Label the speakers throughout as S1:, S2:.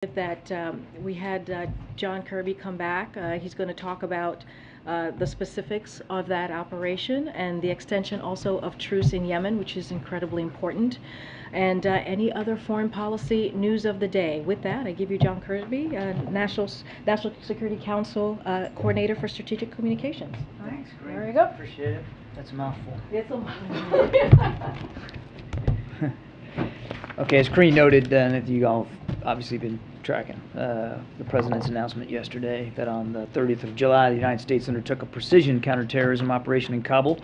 S1: That we had John Kirby come back. He's going to talk about the specifics of that operation and the extension also of truce in Yemen, which is incredibly important, and any other foreign policy news of the day. With that, I give you John Kirby, National Security Council Coordinator for Strategic Communications.
S2: Thanks, Griner.
S1: There you go.
S2: Appreciate it. That's a mouthful.
S1: It's a mouthful.
S2: Okay, as Karine noted, and you all have obviously been tracking the President's announcement yesterday that on the 30th of July, the United States undertook a precision counterterrorism operation in Kabul.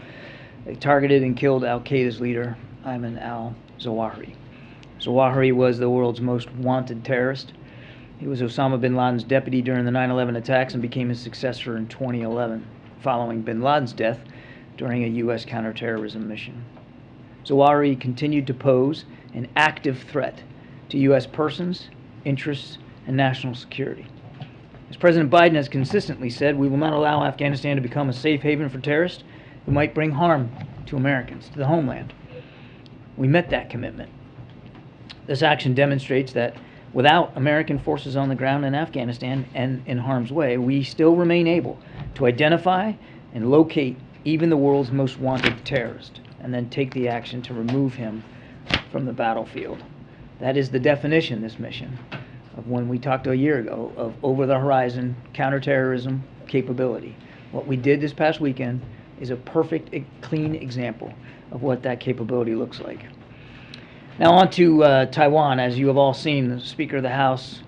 S2: They targeted and killed Al-Qaeda's leader, Ayman al-Zawahiri. Zawahiri was the world's most wanted terrorist. He was Osama bin Laden's deputy during the 9/11 attacks and became his successor in 2011, following bin Laden's death during a U.S. counterterrorism mission. Zawahiri continued to pose an active threat to U.S. persons, interests, and national security. As President Biden has consistently said, we will not allow Afghanistan to become a safe haven for terrorists who might bring harm to Americans, to the homeland. We met that commitment. This action demonstrates that without American forces on the ground in Afghanistan and in harm's way, we still remain able to identify and locate even the world's most wanted terrorist, and then take the action to remove him from the battlefield. That is the definition, this mission, of when we talked a year ago of over-the-horizon counterterrorism capability. What we did this past weekend is a perfect, clean example of what that capability looks like. Now on to Taiwan. As you have all seen, the Speaker of the House,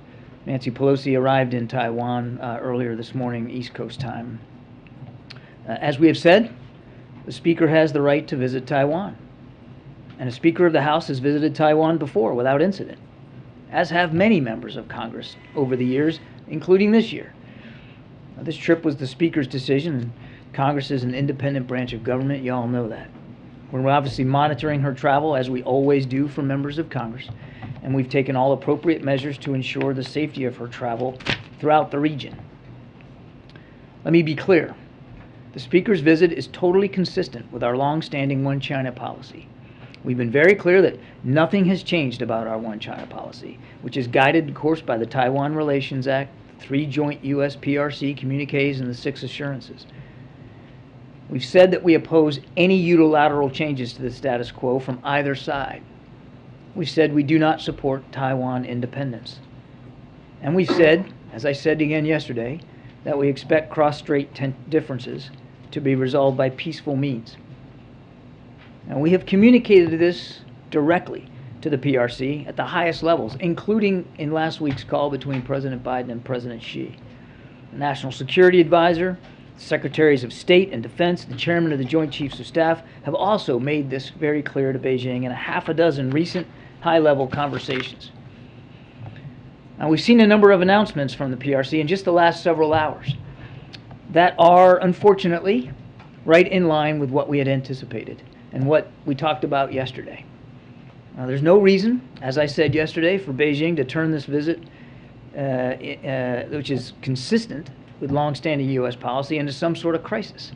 S2: Nancy Pelosi, arrived in Taiwan earlier this morning, East Coast time. As we have said, the Speaker has the right to visit Taiwan. And a Speaker of the House has visited Taiwan before without incident, as have many members of Congress over the years, including this year. Now, this trip was the Speaker's decision, and Congress is an independent branch of government. You all know that. We're obviously monitoring her travel, as we always do for members of Congress, and we've taken all appropriate measures to ensure the safety of her travel throughout the region. Let me be clear. The Speaker's visit is totally consistent with our long-standing One China policy. We've been very clear that nothing has changed about our One China policy, which is guided, of course, by the Taiwan Relations Act, 3 joint U.S. PRC communiques, and the 6 assurances. We've said that we oppose any unilateral changes to the status quo from either side. We've said we do not support Taiwan independence. And we've said, as I said again yesterday, that we expect cross-strait differences to be resolved by peaceful means. And we have communicated this directly to the PRC at the highest levels, including in last week's call between President Biden and President Xi. The National Security Advisor, Secretaries of State and Defense, the Chairman of the Joint Chiefs of Staff have also made this very clear to Beijing in a half a dozen recent high-level conversations. Now, we've seen a number of announcements from the PRC in just the last several hours that are, unfortunately, right in line with what we had anticipated and what we talked about yesterday. Now, there's no reason, as I said yesterday, for Beijing to turn this visit, which is consistent with long-standing U.S. policy, into some sort of crisis,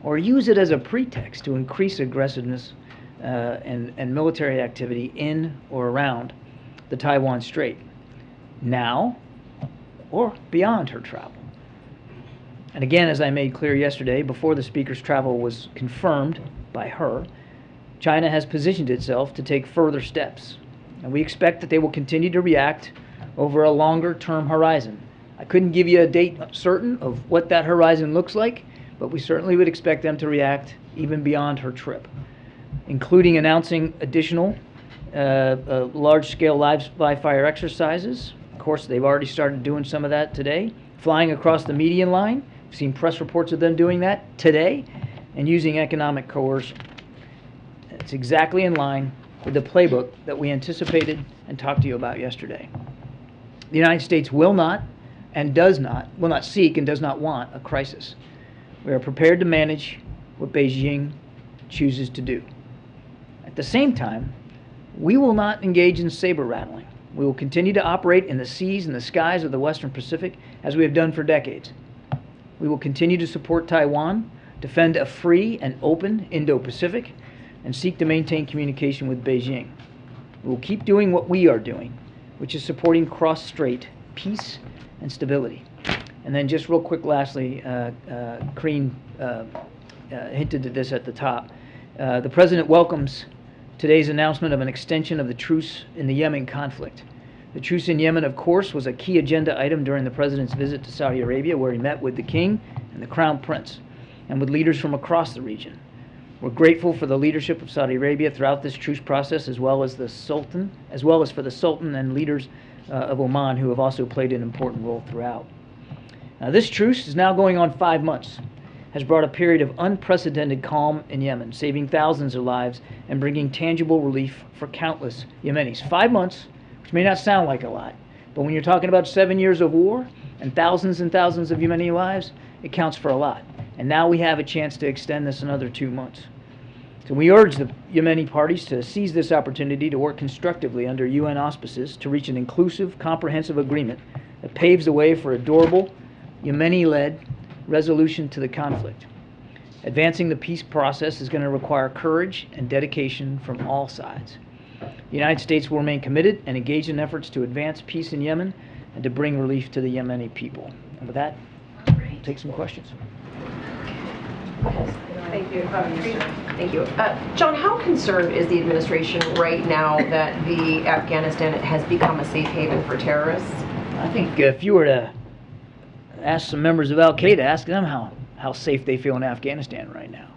S2: or use it as a pretext to increase aggressiveness and military activity in or around the Taiwan Strait, now or beyond her travel. And again, as I made clear yesterday, before the Speaker's travel was confirmed by her, China has positioned itself to take further steps. And we expect that they will continue to react over a longer-term horizon. I couldn't give you a date certain of what that horizon looks like, but we certainly would expect them to react even beyond her trip, including announcing additional large-scale live-fire exercises. Of course, they've already started doing some of that today, flying across the median line. We've seen press reports of them doing that today, and using economic coercion. It's exactly in line with the playbook that we anticipated and talked to you about yesterday. The United States will not seek and does not want a crisis. We are prepared to manage what Beijing chooses to do. At the same time, we will not engage in saber rattling. We will continue to operate in the seas and the skies of the Western Pacific as we have done for decades. We will continue to support Taiwan, defend a free and open Indo-Pacific, and seek to maintain communication with Beijing. We will keep doing what we are doing, which is supporting cross-strait peace and stability. And then just real quick, lastly, Karine hinted at this at the top. The President welcomes today's announcement of an extension of the truce in the Yemen conflict. The truce in Yemen, of course, was a key agenda item during the President's visit to Saudi Arabia, where he met with the King and the Crown Prince, and with leaders from across the region. We're grateful for the leadership of Saudi Arabia throughout this truce process, as well as for the Sultan and leaders of Oman, who have also played an important role throughout. This truce is now going on 5 months, has brought a period of unprecedented calm in Yemen, saving thousands of lives and bringing tangible relief for countless Yemenis. 5 months, which may not sound like a lot, but when you're talking about 7 years of war and thousands of Yemeni lives, it counts for a lot. And now we have a chance to extend this another 2 months. So we urge the Yemeni parties to seize this opportunity to work constructively under UN auspices to reach an inclusive, comprehensive agreement that paves the way for a durable, Yemeni-led resolution to the conflict. Advancing the peace process is going to require courage and dedication from all sides. The United States will remain committed and engaged in efforts to advance peace in Yemen and to bring relief to the Yemeni people. And with that, we'll take some questions.
S3: Thank you. Thank you. John, how concerned is the administration right now that Afghanistan has become a safe haven for terrorists?
S2: I think if you were to ask some members of Al-Qaeda, ask them how safe they feel in Afghanistan right now.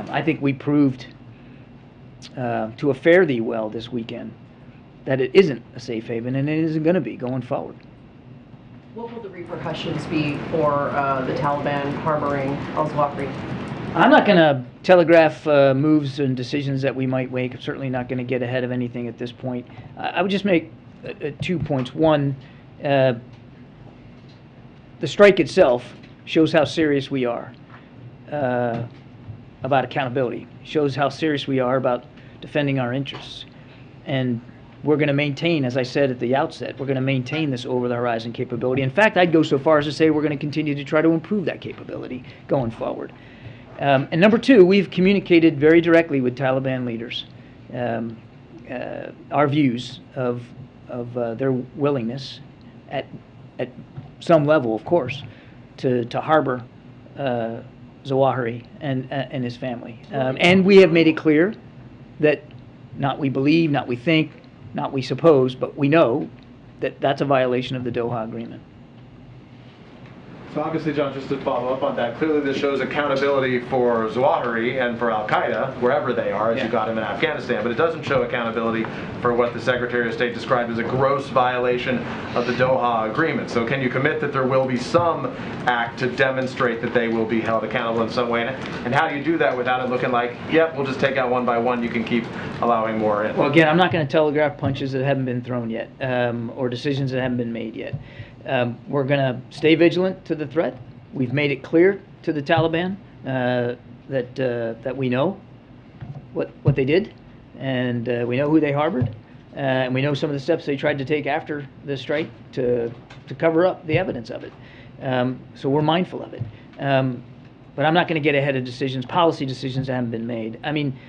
S2: I think we proved to a fare thee well this weekend that it isn't a safe haven, and it isn't going to be going forward.
S3: What will the repercussions be for the Taliban harboring al-Zawahiri?
S2: I'm not going to telegraph moves and decisions that we might make. I'm certainly not going to get ahead of anything at this point. I would just make 2 points. One, the strike itself shows how serious we are about accountability. Shows how serious we are about defending our interests. And we're going to maintain, as I said at the outset, we're going to maintain this over-the-horizon capability. In fact, I'd go so far as to say we're going to continue to try to improve that capability going forward. And number two, we've communicated very directly with Taliban leaders our views of their willingness at some level, of course, to harbor Zawahiri and his family. And we have made it clear that not we believe, not we think, not we suppose, but we know that that's a violation of the Doha Agreement.
S4: So obviously, John, just to follow up on that, clearly this shows accountability for Zawahiri and for Al-Qaeda, wherever they are, as you got him in Afghanistan, but it doesn't show accountability for what the Secretary of State described as a gross violation of the Doha Agreement. So can you commit that there will be some act to demonstrate that they will be held accountable in some way? And how do you do that without it looking like, yep, we'll just take out one by one, you can keep allowing more in?
S2: Well, again, I'm not going to telegraph punches that haven't been thrown yet, or decisions that haven't been made yet. We're going to stay vigilant to the threat. We've made it clear to the Taliban that we know what they did, and we know who they harbored, and we know some of the steps they tried to take after the strike to cover up the evidence of it. So we're mindful of it. But I'm not going to get ahead of decisions, policy decisions that haven't been made. I mean,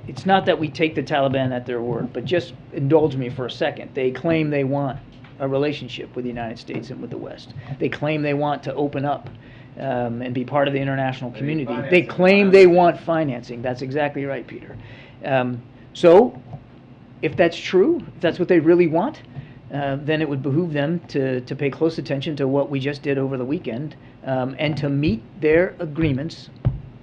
S2: it's not that we take the Taliban at their word, but just indulge me for a second. They claim they want a relationship with the United States and with the West. They claim they want to open up and be part of the international community. They claim they want financing. That's exactly right, Peter. So if that's true, if that's what they really want, then it would behoove them to pay close attention to what we just did over the weekend and to meet their agreements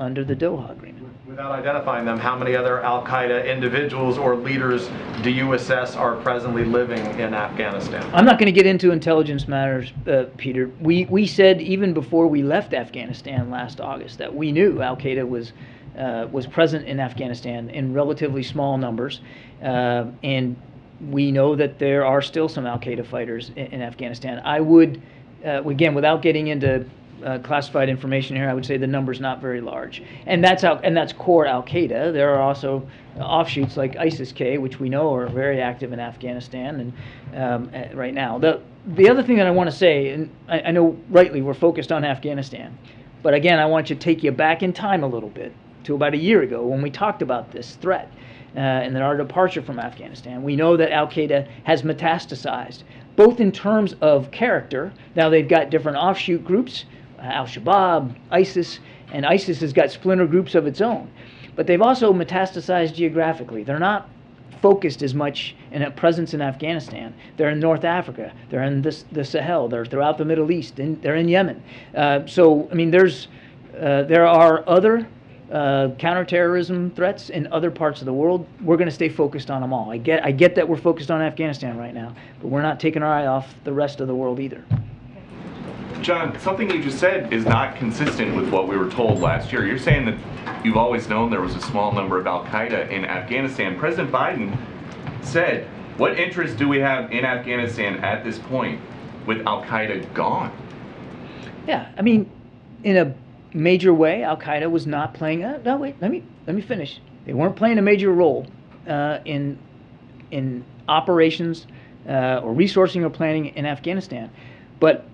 S2: under the Doha Agreement.
S4: Without identifying them, how many other Al-Qaeda individuals or leaders do you assess are presently living in Afghanistan?
S2: I'm not going to get into intelligence matters, Peter. We said even before we left Afghanistan last August that we knew Al-Qaeda was present in Afghanistan in relatively small numbers, and we know that there are still some Al-Qaeda fighters in Afghanistan. I would, again, without getting into classified information here, I would say the number's not very large, and that's core Al-Qaeda. There are also offshoots like ISIS-K, which we know are very active in Afghanistan and right now. The other thing that I want to say, and I know rightly we're focused on Afghanistan, but again I want to take you back in time a little bit to about a year ago when we talked about this threat. and our departure from Afghanistan. We know that Al-Qaeda has metastasized, both in terms of character. Now they've got different offshoot groups, Al-Shabaab, ISIS, and ISIS has got splinter groups of its own. But they've also metastasized geographically. They're not focused as much in a presence in Afghanistan. They're in North Africa. They're in the Sahel. They're throughout the Middle East. They're in Yemen. So, I mean, there are other counterterrorism threats in other parts of the world. We're going to stay focused on them all. I get that we're focused on Afghanistan right now, but we're not taking our eye off the rest of the world either.
S5: John, something you just said is not consistent with what we were told last year. You're saying that you've always known there was a small number of Al-Qaeda in Afghanistan. President Biden said, what interest do we have in Afghanistan at this point with Al-Qaeda gone?
S2: Yeah, I mean, in a major way, Al-Qaeda was not playing. No, wait, let me finish. They weren't playing a major role in operations or resourcing or planning in Afghanistan. But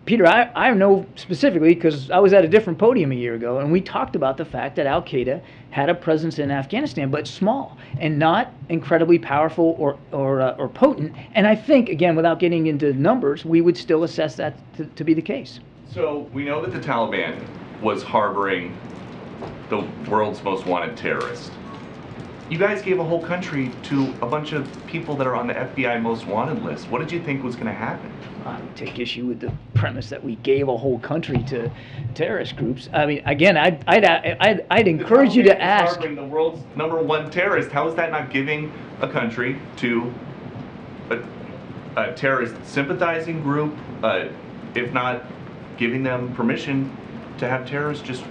S2: Peter, I know specifically because I was at a different podium a year ago, and we talked about the fact that Al-Qaeda had a presence in Afghanistan, but small and not incredibly powerful or potent. And I think, again, without getting into numbers, we would still assess that to be the case.
S5: So we know that the Taliban was harboring the world's most wanted terrorist. You guys gave a whole country to a bunch of people that are on the FBI most wanted list. What did you think was going to happen?
S2: I would take issue with the premise that we gave a whole country to terrorist groups. I mean, again, I'd encourage you to ask.
S5: Harboring the world's #1 terrorist. How is that not giving a country to a terrorist sympathizing group, if not giving them permission to have terrorists just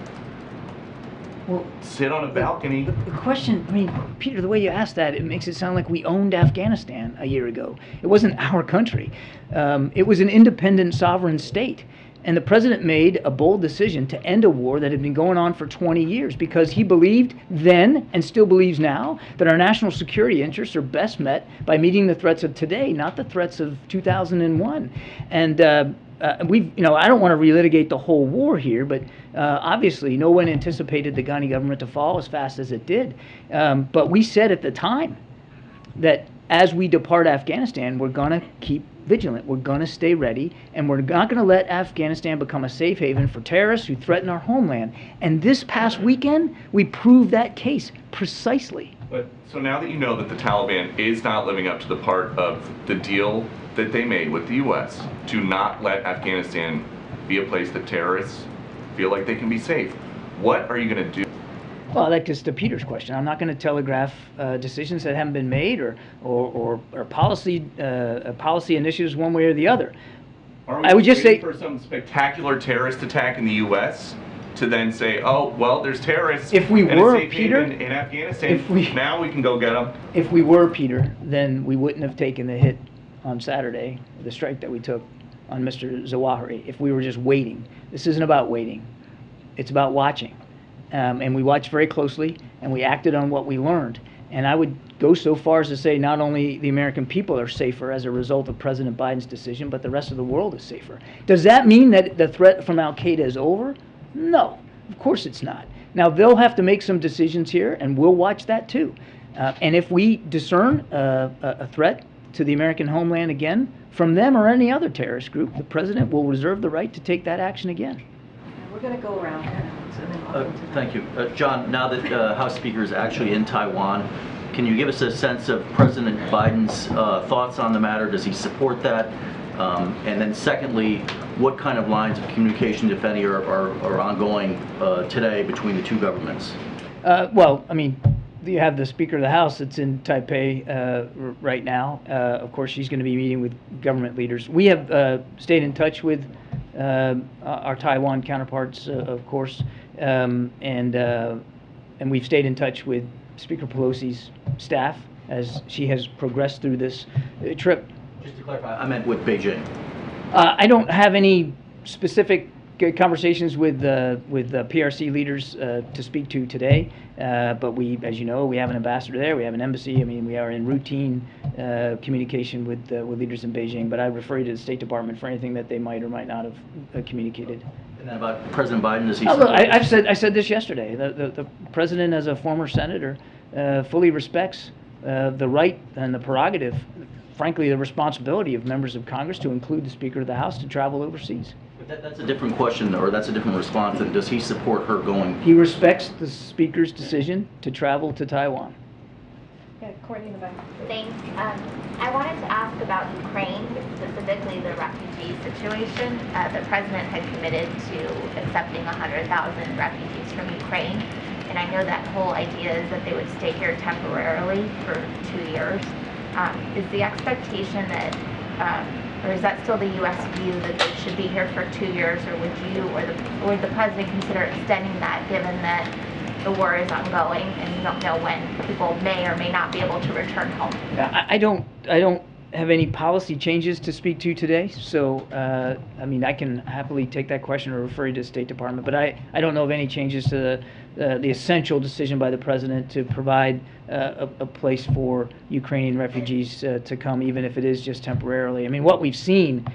S5: sit on a balcony?
S2: The question, I mean, Peter, the way you asked that, it makes it sound like we owned Afghanistan a year ago. It wasn't our country. It was an independent sovereign state. And the president made a bold decision to end a war that had been going on for 20 years because he believed then, and still believes now, that our national security interests are best met by meeting the threats of today, not the threats of 2001. And I don't want to relitigate the whole war here, but obviously no one anticipated the Ghani government to fall as fast as it did. But we said at the time that as we depart Afghanistan, we're going to keep vigilant. We're going to stay ready, and we're not going to let Afghanistan become a safe haven for terrorists who threaten our homeland. And this past weekend, we proved that case precisely.
S5: But so now that you know that the Taliban is not living up to the part of the deal that they made with the U.S. to not let Afghanistan be a place that terrorists feel like they can be safe, what are you going to do?
S2: Well, that gets to Peter's question. I'm not going to telegraph decisions that haven't been made or policy initiatives one way or the other.
S5: I would just say for some spectacular terrorist attack in the U.S. to then say, oh, well, there's terrorists.
S2: If we
S5: and
S2: were,
S5: a safe
S2: Peter,
S5: haven in Afghanistan, now we can go get them.
S2: If we were, Peter, then we wouldn't have taken the hit on Saturday, the strike that we took on Mr. Zawahiri, if we were just waiting. This isn't about waiting. It's about watching. And we watched very closely, and we acted on what we learned. And I would go so far as to say not only the American people are safer as a result of President Biden's decision, but the rest of the world is safer. Does that mean that the threat from Al-Qaeda is over? No, of course it's not. Now, they'll have to make some decisions here, and we'll watch that too. And if we discern a threat to the American homeland again from them or any other terrorist group, the president will reserve the right to take that action again.
S1: We're going to go around here.
S6: Thank you. John, now that House Speaker is actually in Taiwan, can you give us a sense of President Biden's thoughts on the matter? Does he support that? And then secondly, what kind of lines of communication, if any, are ongoing today between the two governments?
S2: Well, I mean, you have the Speaker of the House that's in Taipei right now. Of course, she's going to be meeting with government leaders. We have stayed in touch with our Taiwan counterparts, of course, and we've stayed in touch with Speaker Pelosi's staff as she has progressed through this trip.
S6: Just to clarify, I meant with Beijing.
S2: I don't have any specific conversations with PRC leaders to speak to today, but we, as you know, we have an ambassador there, we have an embassy. I mean, we are in routine communication with leaders in Beijing, but I refer you to the State Department for anything that they might or might not have communicated.
S6: And then about President Biden, does he?
S2: Look, I said this yesterday. The president, as a former senator, fully respects the right and the prerogative, frankly, the responsibility of members of Congress to include the Speaker of the House to travel overseas.
S6: But that's a different question, or that's a different response than does he support her going?
S2: He respects the Speaker's decision to travel to Taiwan.
S1: Yeah, Courtney in the back.
S7: Thanks. I wanted to ask about Ukraine, specifically the refugee situation. The president had committed to accepting 100,000 refugees from Ukraine, and I know that whole idea is that they would stay here temporarily for 2 years. Is the expectation that, or is that still the U.S. view that they should be here for 2 years, or would the president consider extending that, given that the war is ongoing and you don't know when people may or may not be able to return home?
S2: I don't have any policy changes to speak to today, so I mean, I can happily take that question or refer you to the State Department, but I don't know of any changes to the essential decision by the president to provide a place for Ukrainian refugees to come, even if it is just temporarily. I mean, what we've seen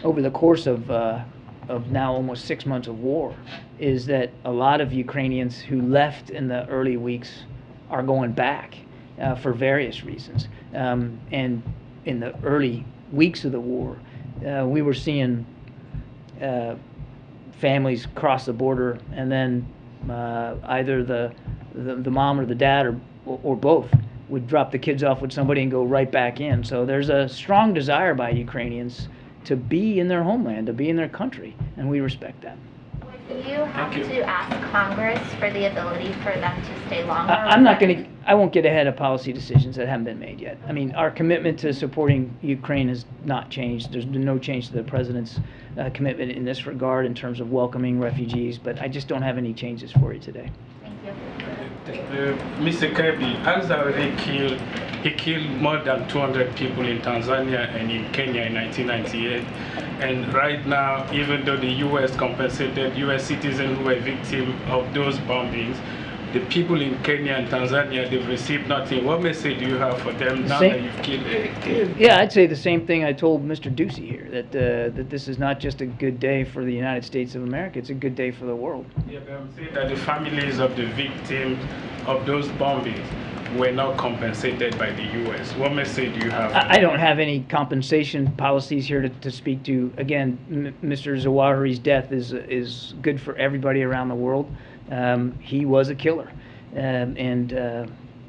S2: over the course of now almost 6 months of war is that a lot of Ukrainians who left in the early weeks are going back for various reasons. And in the early weeks of the war, we were seeing families cross the border, and then either the mom or the dad or both would drop the kids off with somebody and go right back in. So there's a strong desire by Ukrainians to be in their homeland, to be in their country, and we respect that.
S7: Would you have to ask Congress for the ability for them to stay longer?
S2: I won't get ahead of policy decisions that haven't been made yet. I mean, our commitment to supporting Ukraine has not changed. There's been no change to the president's commitment in this regard in terms of welcoming refugees, but I just don't have any changes for you today.
S7: Thank you.
S8: Mr. Kirby, he killed more than 200 people in Tanzania and in Kenya in 1998. And right now, even though the U.S. compensated U.S. citizens who were victims of those bombings, the people in Kenya and Tanzania, they've received nothing. What message do you have for them now that you've killed?
S2: Yeah, I'd say the same thing I told Mr. Ducey here, that this is not just a good day for the United States of America, it's a good day for the world.
S8: Yeah, but I'm saying that the families of the victims of those bombings were not compensated by the U.S. What message do you have?
S2: I don't have any compensation policies here to speak to. Again, Mr. Zawahiri's death is good for everybody around the world. He was a killer, and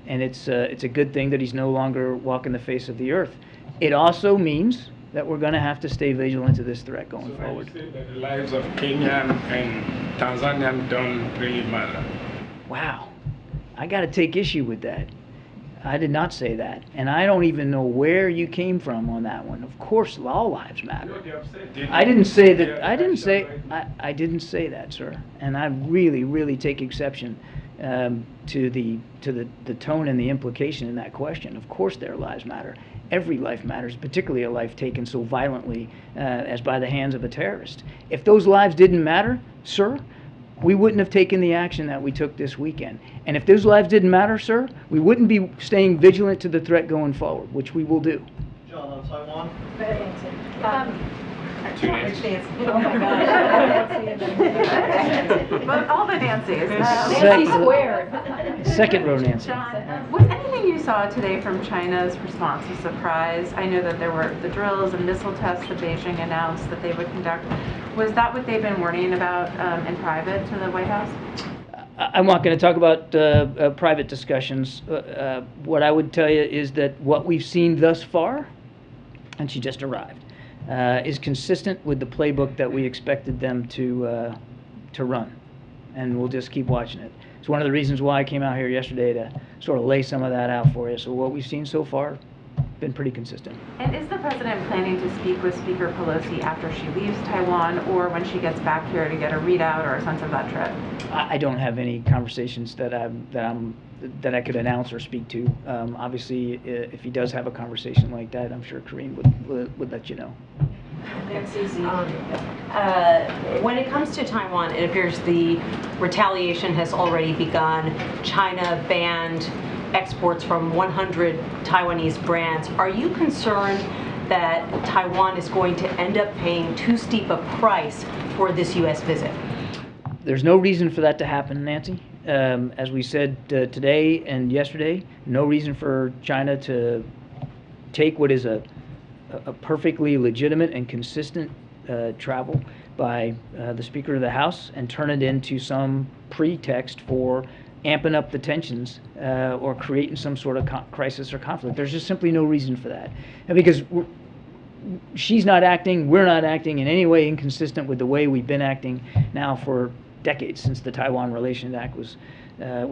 S2: it's a good thing that he's no longer walking the face of the earth. It also means that we're going to have to stay vigilant to this threat going forward.
S8: So you say that the lives of Kenyan and Tanzanian don't really matter?
S2: Wow, I got to take issue with that. I did not say that, and I don't even know where you came from on that one. Of course, all lives matter. I didn't say that. I didn't say that, sir. And I really, really take exception to the tone and the implication in that question. Of course, their lives matter. Every life matters, particularly a life taken so violently as by the hands of a terrorist. If those lives didn't matter, sir, we wouldn't have taken the action that we took this weekend. And if those lives didn't matter, sir, we wouldn't be staying vigilant to the threat going forward, which we will do.
S6: John, on Taiwan?
S3: Two Nancy. Oh my gosh. All the Nancy's.
S1: Nancy squared.
S2: Second row, Nancy.
S9: John, was anything you saw today from China's response a surprise? I know that there were the drills and missile tests that Beijing announced that they would conduct. Was that what they've been warning about in private to the White House?
S2: I'm not going to talk about private discussions. What I would tell you is that what we've seen thus far, and she just arrived, is consistent with the playbook that we expected them to run, and we'll just keep watching it. It's one of the reasons why I came out here yesterday to sort of lay some of that out for you. So what we've seen so far, been pretty consistent.
S9: And is the president planning to speak with Speaker Pelosi after she leaves Taiwan, or when she gets back here to get a readout or a sense of that trip?
S2: I don't have any conversations that I could announce or speak to. Obviously, if he does have a conversation like that, I'm sure Karine would let you know.
S10: When it comes to Taiwan, it appears the retaliation has already begun. China banned exports from 100 Taiwanese brands. Are you concerned that Taiwan is going to end up paying too steep a price for this U.S. visit?
S2: There's no reason for that to happen, Nancy. as we said today and yesterday, no reason for China to take what is a perfectly legitimate and consistent travel by the Speaker of the House and turn it into some pretext for amping up the tensions or creating some sort of crisis or conflict. There's just simply no reason for that. And because she's not acting, we're not acting in any way inconsistent with the way we've been acting now for decades, since the Taiwan Relations Act was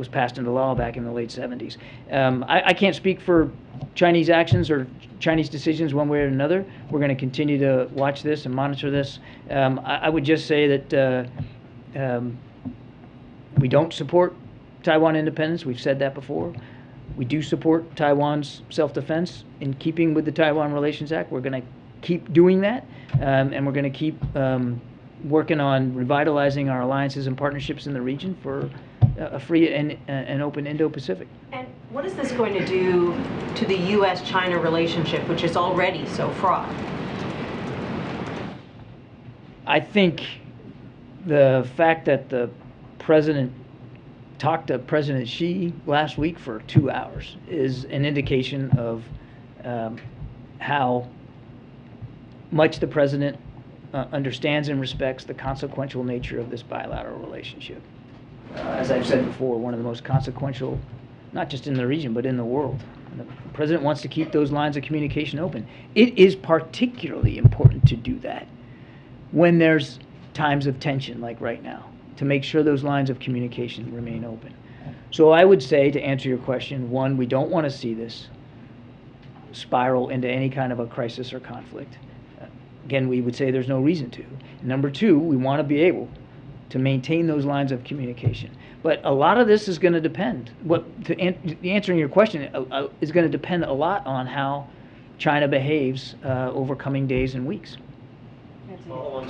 S2: passed into law back in the late 70s. I can't speak for Chinese actions or Chinese decisions one way or another. We're going to continue to watch this and monitor this. I would just say that we don't support Taiwan independence. We've said that before. We do support Taiwan's self-defense in keeping with the Taiwan Relations Act. We're going to keep doing that, and we're going to keep working on revitalizing our alliances and partnerships in the region for a free and open Indo-Pacific.
S10: And what is this going to do to the U.S. China relationship, which is already so fraught?
S2: I think the fact that the president talked to President Xi last week for 2 hours is an indication of how much the president understands and respects the consequential nature of this bilateral relationship. As I've said before, one of the most consequential, not just in the region, but in the world. And the president wants to keep those lines of communication open. It is particularly important to do that when there's times of tension like right now, to make sure those lines of communication remain open. So I would say, to answer your question, one, we don't want to see this spiral into any kind of a crisis or conflict. Again, we would say there's no reason to. And number two, we want to be able to maintain those lines of communication. But a lot of this is going to depend. Answering your question is going to depend a lot on how China behaves over coming days and weeks.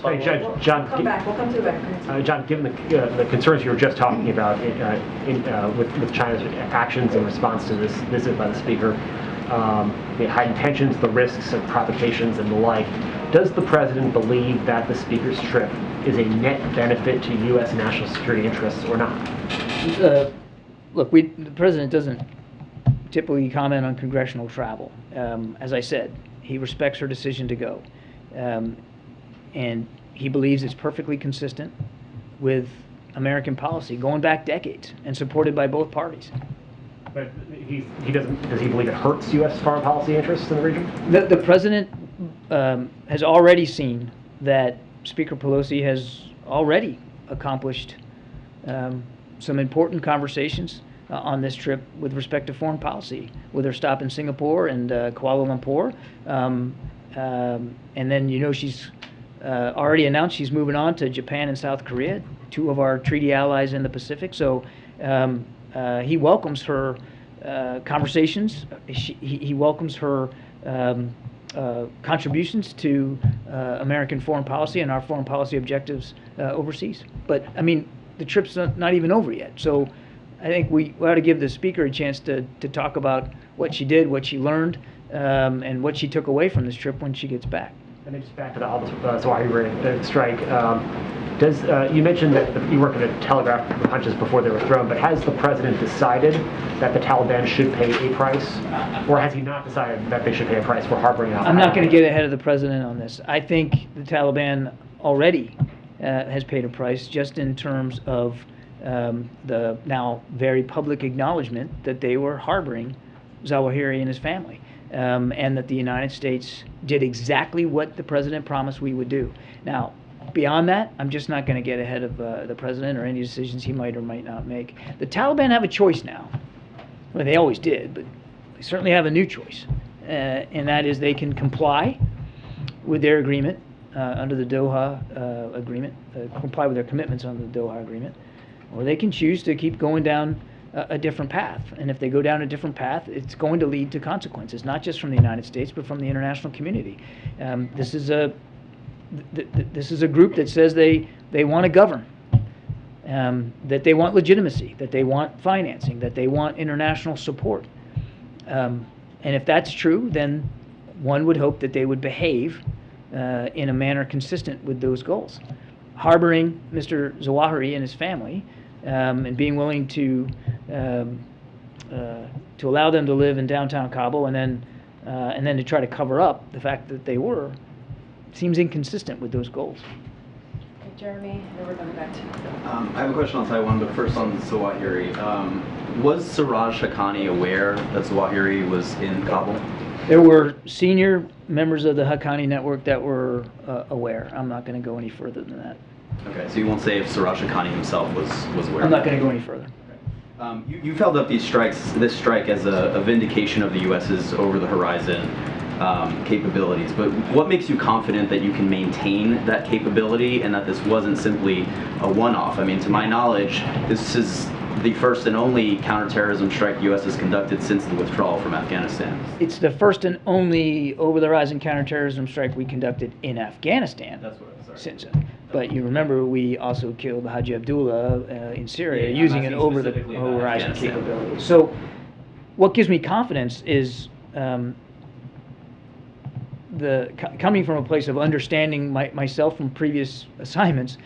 S11: Hey, John,
S3: We'll come to the back.
S11: John, given the concerns you were just talking about with China's actions in response to this visit by the Speaker, the heightened tensions, the risks of provocations and the like, does the President believe that the Speaker's trip is a net benefit to U.S. national security interests or not?
S2: Look, the President doesn't typically comment on congressional travel. As I said, he respects her decision to go. And he believes it's perfectly consistent with American policy going back decades and supported by both parties.
S11: But does he believe it hurts U.S. foreign policy interests in the region?
S2: The President has already seen that Speaker Pelosi has already accomplished some important conversations on this trip with respect to foreign policy, with her stop in Singapore and Kuala Lumpur. And then, she's already announced she's moving on to Japan and South Korea, two of our treaty allies in the Pacific. So he welcomes her conversations. He welcomes her contributions to American foreign policy and our foreign policy objectives overseas. But, the trip's not even over yet. So I think we ought to give the Speaker a chance to talk about what she did, what she learned, and what she took away from this trip when she gets back.
S11: And then just back to the Zawahiri strike. You mentioned that you weren't going to telegraph the punches before they were thrown, but has the President decided that the Taliban should pay a price, or has he not decided that they should pay a price for harboring Al-Qaeda?
S2: I'm not going to get ahead of the President on this. I think the Taliban already has paid a price, just in terms of the now very public acknowledgement that they were harboring Zawahiri and his family. And that the United States did exactly what the President promised we would do. Now, beyond that, I'm just not going to get ahead of the President or any decisions he might or might not make. The Taliban have a choice now. Well, they always did, but they certainly have a new choice. And that is, they can comply with their agreement under the Doha agreement, comply with their commitments under the Doha agreement, or they can choose to keep going down a different path. And if they go down a different path, it's going to lead to consequences, not just from the United States, but from the international community. This is a group that says they want to govern, that they want legitimacy, that they want financing, that they want international support. And if that's true, then one would hope that they would behave in a manner consistent with those goals. Harboring Mr. Zawahiri and his family and being willing to allow them to live in downtown Kabul, and then to try to cover up the fact that they were, seems inconsistent with those goals.
S1: Jeremy, then we're going back to you.
S12: I have a question on Taiwan, but first on Zawahiri. Was Siraj Haqqani aware that Zawahiri was in Kabul?
S2: There were senior members of the Haqqani network that were aware. I'm not going to go any further than that.
S12: Okay, so you won't say if Siraj Haqqani himself was aware?
S2: I'm not going to go any further.
S12: You've held up this strike as a vindication of the U.S.'s over-the-horizon capabilities, but what makes you confident that you can maintain that capability and that this wasn't simply a one-off? I mean, to my knowledge, this is the first and only counterterrorism strike the U.S. has conducted since the withdrawal from Afghanistan.
S2: It's the first and only over-the-horizon counterterrorism strike we conducted in Afghanistan.
S12: That's what I'm sorry.
S2: Since but you remember we also killed Haji Abdullah in Syria using an over-the-horizon capability. So what gives me confidence is coming from a place of understanding myself from previous assignments,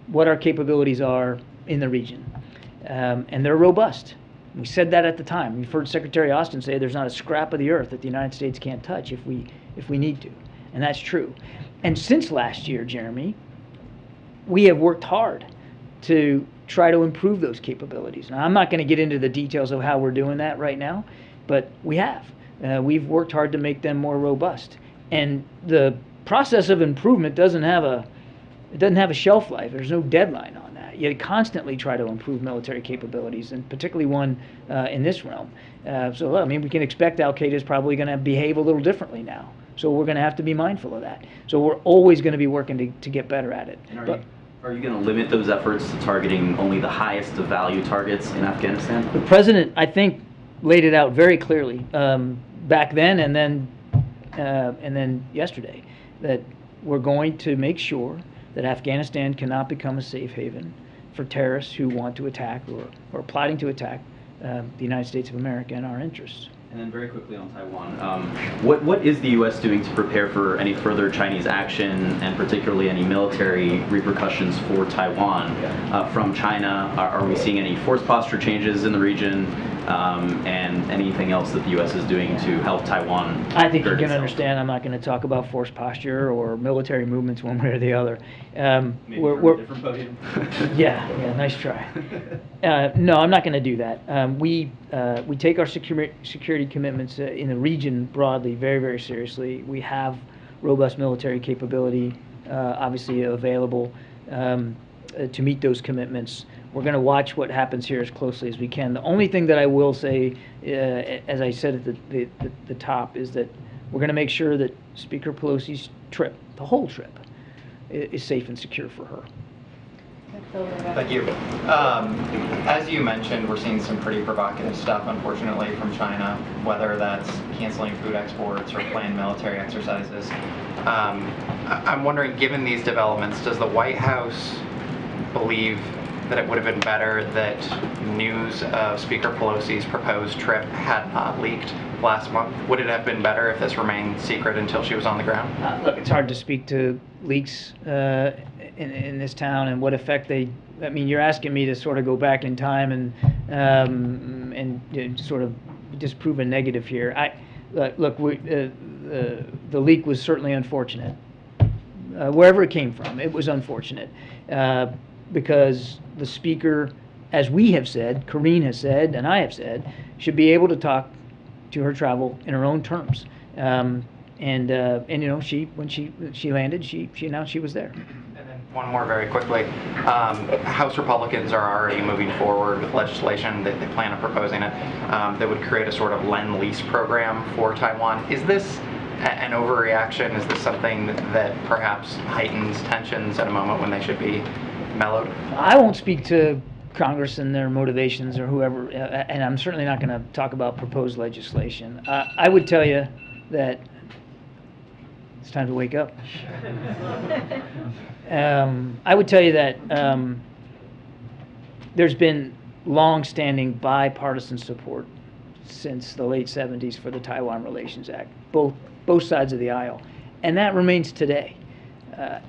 S2: what our capabilities are in the region. And they're robust. We said that at the time. We've heard Secretary Austin say there's not a scrap of the earth that the United States can't touch if we need to. And that's true. And since last year, Jeremy, we have worked hard to try to improve those capabilities. Now, I'm not going to get into the details of how we're doing that right now, but we have. We've worked hard to make them more robust. And the process of improvement doesn't have a shelf life. There's no deadline on that. You constantly try to improve military capabilities, and particularly one in this realm. So, I mean, we can expect Al-Qaeda is probably going to behave a little differently now. So we're going to have to be mindful of that. So we're always going to be working to get better at it.
S12: And are you going to limit those efforts to targeting only the highest of value targets in Afghanistan?
S2: The president, I think, laid it out very clearly back then and then yesterday, that we're going to make sure that Afghanistan cannot become a safe haven for terrorists who want to attack or plotting to attack the United States of America and our interests.
S12: And then very quickly on Taiwan, what is the U.S. doing to prepare for any further Chinese action, and particularly any military repercussions for Taiwan from China? Are we seeing any force posture changes in the region, and anything else that the U.S. is doing to help Taiwan?
S2: I think you can understand I'm not going to talk about force posture or military movements one way or the other.
S12: Maybe we're a different podium.
S2: Yeah, nice try. No, I'm not going to do that. We take our security commitments in the region broadly very, very seriously. We have robust military capability, obviously available to meet those commitments. We're going to watch what happens here as closely as we can. The only thing that I will say, as I said at the top, is that we're going to make sure that Speaker Pelosi's trip, the whole trip, is safe and secure for her.
S13: Thank you. As you mentioned, we're seeing some pretty provocative stuff, unfortunately, from China, whether that's canceling food exports or planned military exercises. I'm wondering, given these developments, does the White House believe that it would have been better that news of Speaker Pelosi's proposed trip had not leaked last month? Would it have been better if this remained secret until she was on the ground?
S2: Look, it's hard to speak to leaks in this town and what effect they. I mean, you're asking me to sort of go back in time and sort of disprove a negative here. Look, the leak was certainly unfortunate. Wherever it came from, it was unfortunate because the speaker, as we have said, Karine has said, and I have said, should be able to talk to her travel in her own terms. And you know, when she landed, she announced she was there.
S13: And then one more very quickly. House Republicans are already moving forward with legislation that they plan on proposing it that would create a sort of lend-lease program for Taiwan. Is this an overreaction? Is this something that perhaps heightens tensions at a moment when they should be mellowed?
S2: I won't speak to Congress and their motivations or whoever, and I'm certainly not going to talk about proposed legislation. I would tell you that it's time to wake up. I would tell you that there's been long-standing bipartisan support since the late 70s for the Taiwan Relations Act, both sides of the aisle, and that remains today.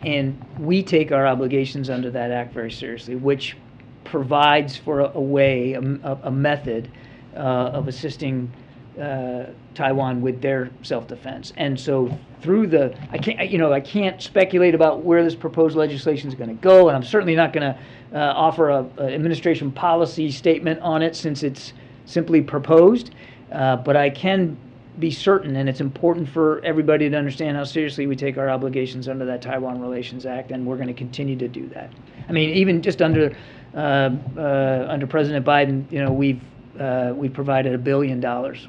S2: And we take our obligations under that act very seriously, which provides for a way, a method of assisting Taiwan with their self-defense. And so through I can't speculate about where this proposed legislation is going to go, and I'm certainly not going to offer an administration policy statement on it since it's simply proposed. But I can be certain, and it's important for everybody to understand how seriously we take our obligations under that Taiwan Relations Act, and we're going to continue to do that. I mean, even just under President Biden, we provided $1 billion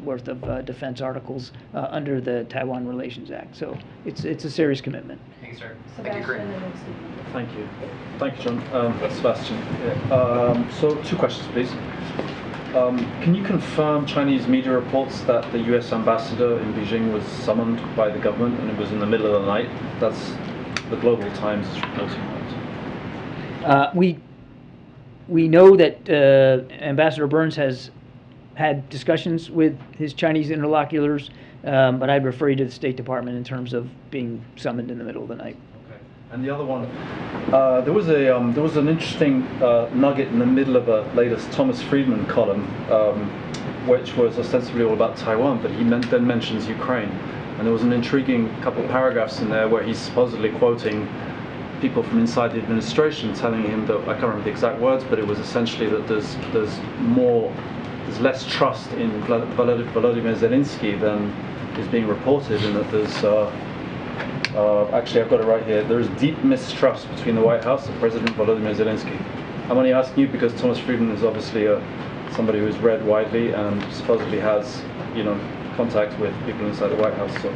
S2: worth of defense articles under the Taiwan Relations Act. So it's a serious commitment.
S13: Thank you, sir. Thank you, Karine.
S14: Thank you. Thank you, John. Sebastian. Yeah. So 2 questions, please. Can you confirm Chinese media reports that the U.S. ambassador in Beijing was summoned by the government and it was in the middle of the night? That's the Global Times is reporting that.
S2: We know that Ambassador Burns has had discussions with his Chinese interlocutors, but I'd refer you to the State Department in terms of being summoned in the middle of the night.
S14: And the other one, there was an interesting nugget in the middle of a latest Thomas Friedman column, which was ostensibly all about Taiwan, but he then mentions Ukraine. And there was an intriguing couple of paragraphs in there where he's supposedly quoting people from inside the administration telling him that, I can't remember the exact words, but it was essentially that there's less trust in Volodymyr Zelensky than is being reported, and that there's actually, I've got it right here. There is deep mistrust between the White House and President Volodymyr Zelensky. I'm only asking you because Thomas Friedman is obviously somebody who's read widely and supposedly has, contact with people inside the White House. So.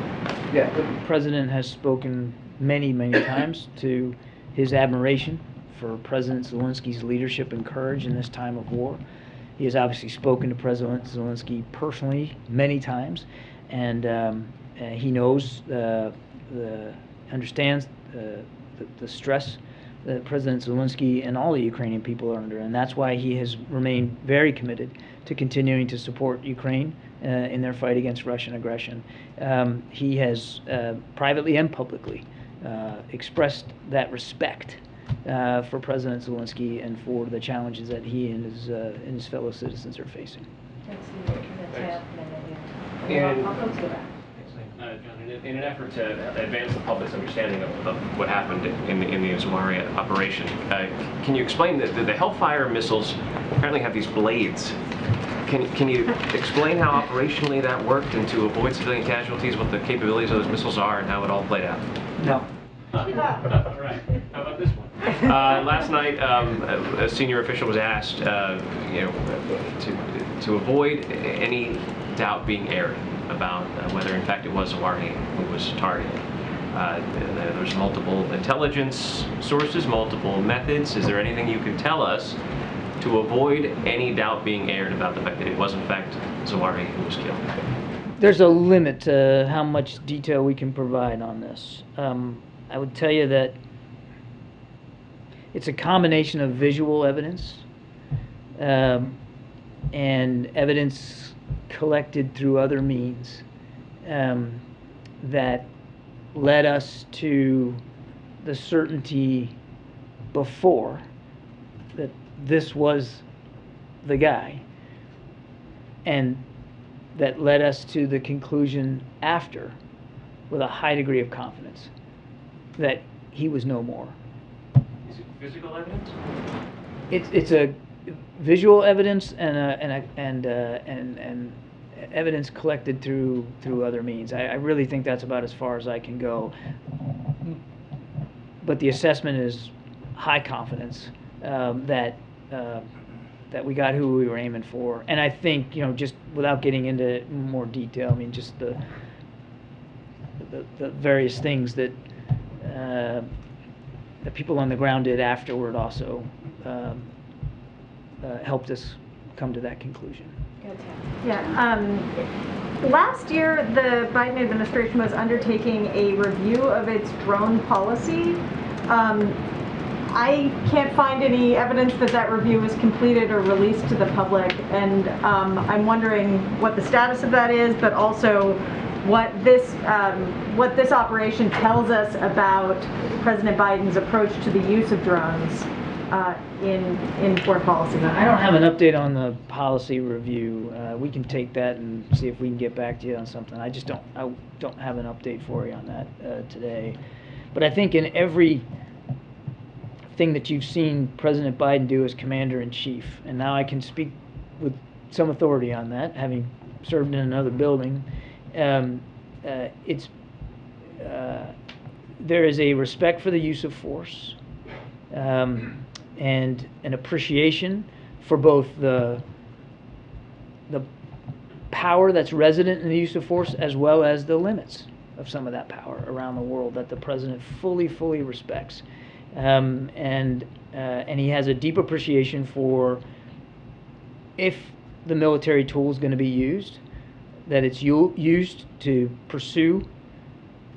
S2: Yeah, the President has spoken many times to his admiration for President Zelensky's leadership and courage in this time of war. He has obviously spoken to President Zelensky personally many times, and he knows understands the stress that President Zelensky and all the Ukrainian people are under, and that's why he has remained very committed to continuing to support Ukraine in their fight against Russian aggression. He has privately and publicly expressed that respect for President Zelensky and for the challenges that he and his fellow citizens are facing.
S15: In an effort to advance the public's understanding of what happened in the Zawahiri operation, can you explain that the Hellfire missiles apparently have these blades? Can you explain how operationally that worked and to avoid civilian casualties, what the capabilities of those missiles are and how it all played out?
S2: No.
S15: All right. How about this one? Last night, a senior official was asked, to avoid any doubt being aired about whether, in fact, it was Zawahiri who was targeted. There's multiple intelligence sources, multiple methods. Is there anything you can tell us to avoid any doubt being aired about the fact that it was, in fact, Zawahiri who was killed?
S2: There's a limit to how much detail we can provide on this. I would tell you that it's a combination of visual evidence and evidence collected through other means that led us to the certainty before that this was the guy, and that led us to the conclusion after with a high degree of confidence that he was no more.
S15: Is it physical evidence?
S2: It's a visual evidence and evidence collected through other means. I really think that's about as far as I can go. But the assessment is high confidence that we got who we were aiming for. And I think, just without getting into more detail, I mean, just the various things that the people on the ground did afterward also helped us come to that conclusion.
S16: Yeah. Last year, the Biden administration was undertaking a review of its drone policy. I can't find any evidence that that review was completed or released to the public, and I'm wondering what the status of that is, but also what this operation tells us about President Biden's approach to the use of drones in foreign policy?
S2: I don't have an update on the policy review. We can take that and see if we can get back to you on something. I don't have an update for you on that today. But I think in every thing that you've seen President Biden do as commander-in-chief, and now I can speak with some authority on that, having served in another building, there is a respect for the use of force, and an appreciation for both the power that's resident in the use of force as well as the limits of some of that power around the world that the president fully respects. And he has a deep appreciation for, if the military tool is going to be used, that it's used to pursue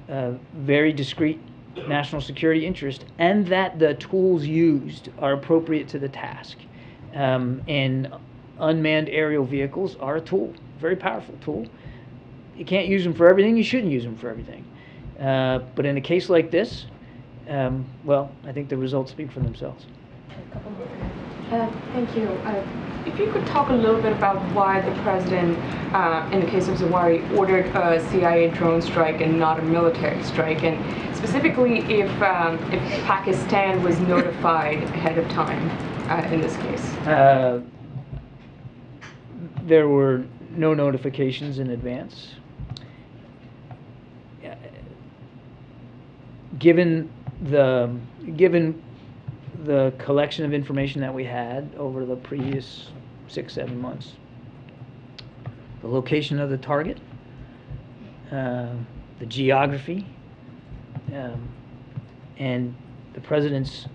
S2: very discrete national security interest, and that the tools used are appropriate to the task. And unmanned aerial vehicles are a tool, very powerful tool. You can't use them for everything. You shouldn't use them for everything. But in a case like this, well, I think the results speak for themselves.
S17: Thank you. If you could talk a little bit about why the president, in the case of Zawahiri, ordered a CIA drone strike and not a military strike, and specifically if Pakistan was notified ahead of time in this case.
S2: There were no notifications in advance. Given the collection of information that we had over the previous 6-7 months, the location of the target, the geography, and the president's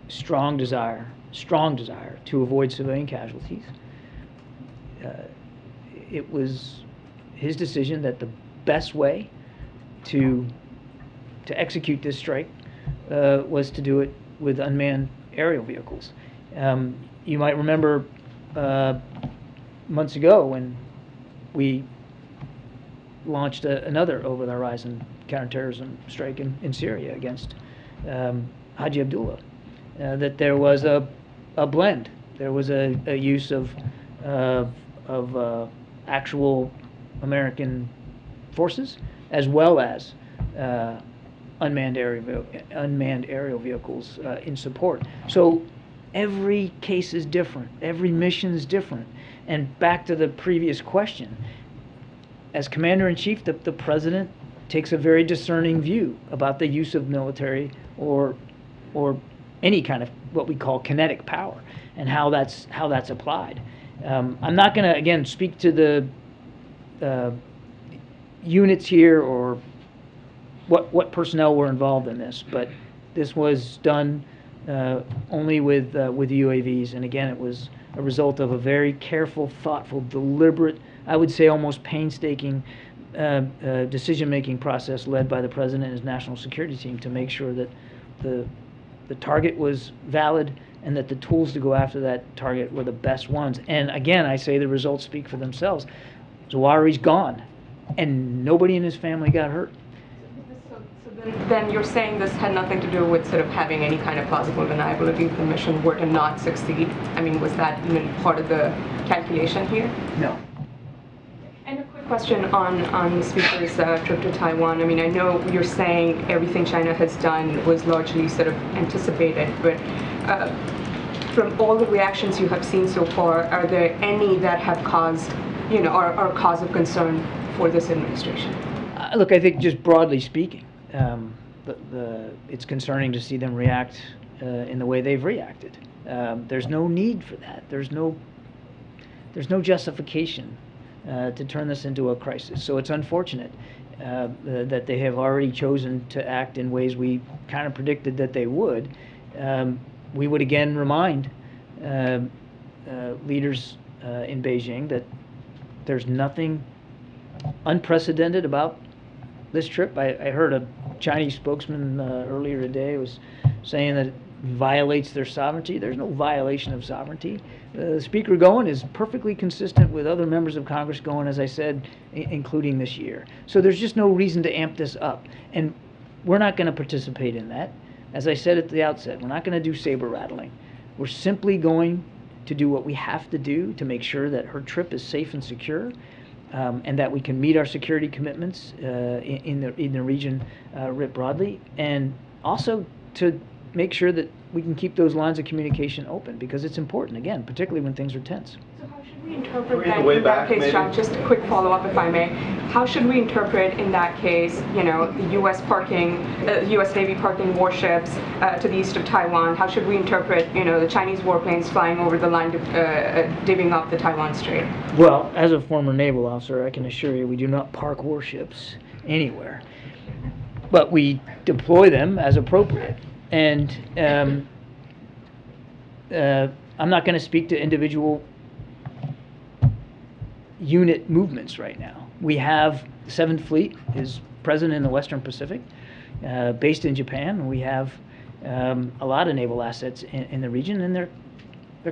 S2: strong desire to avoid civilian casualties, it was his decision that the best way to execute this strike was to do it with unmanned aerial vehicles. You might remember months ago when we launched another over-the-horizon counterterrorism strike in Syria against Haji Abdullah, that there was a blend. There was a use of actual American forces as well as unmanned aerial vehicles in support. So every case is different. Every mission is different. And back to the previous question, as Commander-in-Chief, the President takes a very discerning view about the use of military or any kind of what we call kinetic power and how that's applied. I'm not going to, again, speak to the units here or what personnel were involved in this, but this was done only with UAVs, and again, it was a result of a very careful, thoughtful, deliberate, I would say almost painstaking decision-making process led by the President and his national security team to make sure that the target was valid and that the tools to go after that target were the best ones. And again, I say the results speak for themselves. Zawahiri's gone, and nobody in his family got hurt.
S17: Then you're saying this had nothing to do with sort of having any kind of plausible deniability if the mission were to not succeed? I mean, was that even part of the calculation here?
S2: No.
S17: And a quick question on the Speaker's trip to Taiwan. I mean, I know you're saying everything China has done was largely sort of anticipated, but from all the reactions you have seen so far, are there any that have caused, are cause of concern for this administration?
S2: Look, I think just broadly speaking, it's concerning to see them react in the way they've reacted. There's no need for that. There's no justification to turn this into a crisis. So it's unfortunate that they have already chosen to act in ways we kind of predicted that they would. We would again remind leaders in Beijing that there's nothing unprecedented about this trip. I heard a Chinese spokesman earlier today was saying that it violates their sovereignty. There's no violation of sovereignty. The Speaker going is perfectly consistent with other members of Congress going, as I said, including this year. So there's just no reason to amp this up. And we're not going to participate in that. As I said at the outset, we're not going to do saber rattling. We're simply going to do what we have to do to make sure that her trip is safe and secure, and that we can meet our security commitments in the region writ broadly, and also to make sure that we can keep those lines of communication open, because it's important, again, particularly when things are tense.
S17: So how should we interpret that in that case, John? Just a quick follow-up, if I may. How should we interpret in that case, you know, the U.S. U.S. Navy parking warships to the east of Taiwan? How should we interpret, you know, the Chinese warplanes flying over the line, divvying up the Taiwan Strait?
S2: Well, as a former naval officer, I can assure you we do not park warships anywhere, but we deploy them as appropriate. And I'm not going to speak to individual unit movements right now. We have the 7th Fleet is present in the Western Pacific, based in Japan. We have a lot of naval assets in the region, and they're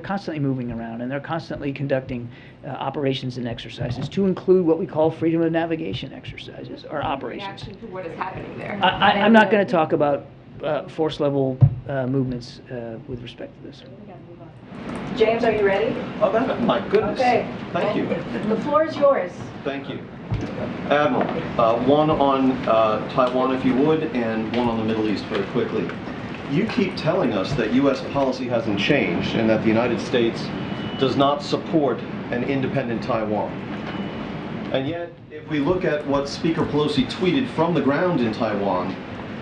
S2: constantly moving around, and they're constantly conducting operations and exercises, to include what we call freedom of navigation exercises or operations.
S17: Reaction to what is happening there.
S2: I'm not going to talk about force level movements with respect to this.
S18: James, are you ready?
S19: Oh, my goodness.
S18: Okay.
S19: Thank you.
S18: The floor is yours.
S19: Thank you. Admiral, one on Taiwan, if you would, and one on the Middle East very quickly. You keep telling us that U.S. policy hasn't changed and that the United States does not support an independent Taiwan. And yet, if we look at what Speaker Pelosi tweeted from the ground in Taiwan,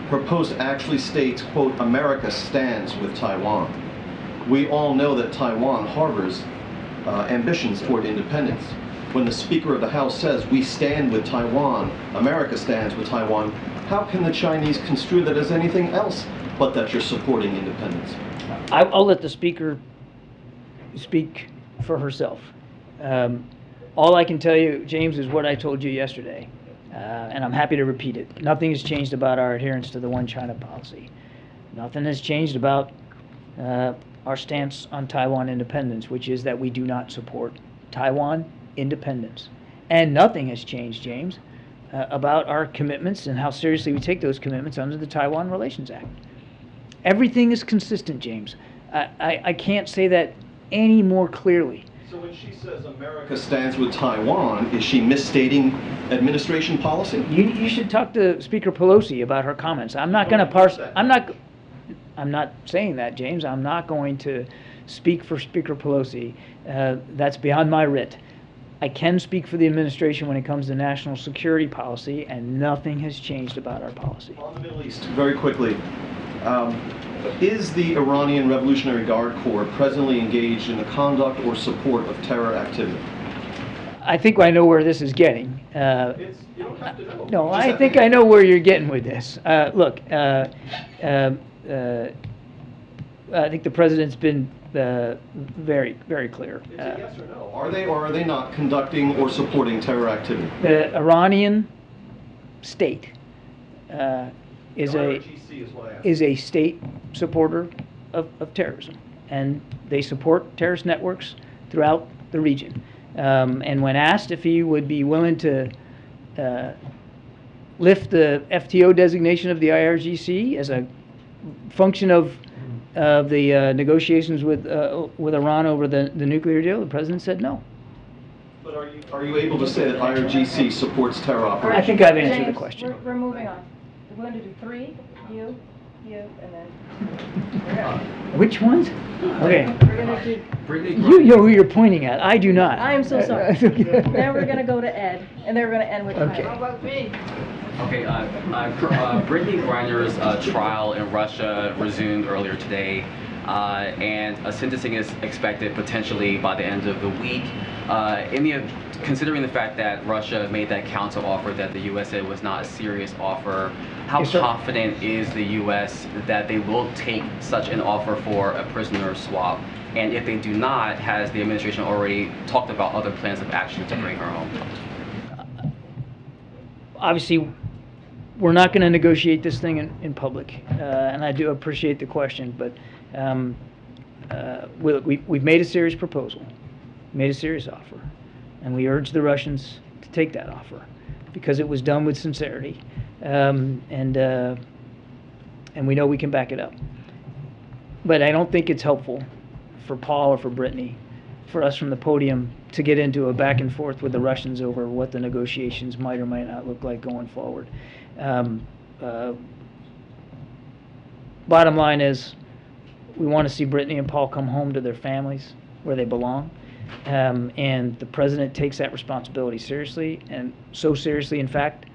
S19: her post actually states, quote, "America stands with Taiwan." We all know that Taiwan harbors ambitions toward independence. When the Speaker of the House says, "We stand with Taiwan, America stands with Taiwan," how can the Chinese construe that as anything else but that you're supporting independence?
S2: I'll let the Speaker speak for herself. All I can tell you, James, is what I told you yesterday, and I'm happy to repeat it. Nothing has changed about our adherence to the One China policy. Nothing has changed about our stance on Taiwan independence, which is that we do not support Taiwan independence. And nothing has changed, James, about our commitments and how seriously we take those commitments under the Taiwan Relations Act. Everything is consistent, James. I can't say that any more clearly.
S19: So when she says America stands with Taiwan, is she misstating administration policy?
S2: You should talk to Speaker Pelosi about her comments. I'm not going to parse. I'm not saying that, James. I'm not going to speak for Speaker Pelosi. That's beyond my writ. I can speak for the administration when it comes to national security policy, and nothing has changed about our policy.
S19: On the Middle East, very quickly, is the Iranian Revolutionary Guard Corps presently engaged in the conduct or support of terror activity?
S2: I think I know where this is getting.
S19: You don't have to know.
S2: No, I think I know where you're getting with this. Look, I think the president's been very, very clear.
S19: Is it yes or no? Are they or are they not conducting or supporting terror activity?
S2: The Iranian state is a state supporter of terrorism, and they support terrorist networks throughout the region. And when asked if he would be willing to lift the FTO designation of the IRGC as a function of the negotiations with Iran over the nuclear deal, the president said no.
S19: But are you able to say that IRGC supports terror operations?
S2: I think I've answered the question.
S1: We're moving on. We're going to do 3, you, and then.
S2: Which ones? Okay.
S1: We're going to do.
S2: You know who you're pointing at. I do not.
S1: I am so sorry. Then we're going to go to Ed, and then we're going to end with
S2: Okay.
S1: How about me?
S20: Okay, Brittney Griner's trial in Russia resumed earlier today, and a sentencing is expected potentially by the end of the week. Considering the fact that Russia made that counter offer that the U.S. said was not a serious offer, how confident is the U.S. that they will take such an offer for a prisoner swap? And if they do not, has the administration already talked about other plans of action to bring her home?
S2: Obviously, we're not going to negotiate this thing in public, and I do appreciate the question, but we've made a serious proposal, made a serious offer, and we urge the Russians to take that offer because it was done with sincerity, and we know we can back it up. But I don't think it's helpful for Paul or for Brittney, for us from the podium to get into a back and forth with the Russians over what the negotiations might or might not look like going forward. Bottom line is, we want to see Brittney and Paul come home to their families where they belong. And the president takes that responsibility seriously, and so seriously, in fact,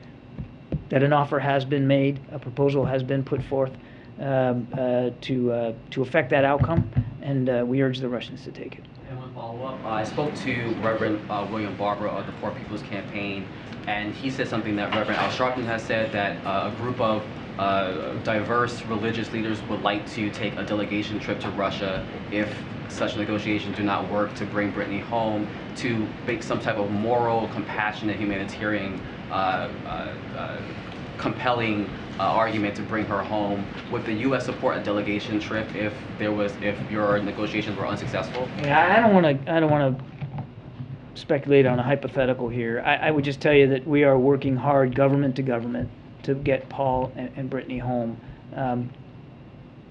S2: that an offer has been made, a proposal has been put forth to affect that outcome, and we urge the Russians to take it.
S20: And one follow-up, I spoke to Reverend William Barber of the Poor People's Campaign, and he said something that Reverend Al Sharpton has said, that a group of diverse religious leaders would like to take a delegation trip to Russia if such negotiations do not work, to bring Brittney home, to make some type of moral, compassionate, humanitarian, compelling argument to bring her home. Would the U.S. support a delegation trip if your negotiations were unsuccessful?
S2: Yeah, I don't want to speculate on a hypothetical here. I would just tell you that we are working hard, government to government, to get Paul and Brittney home.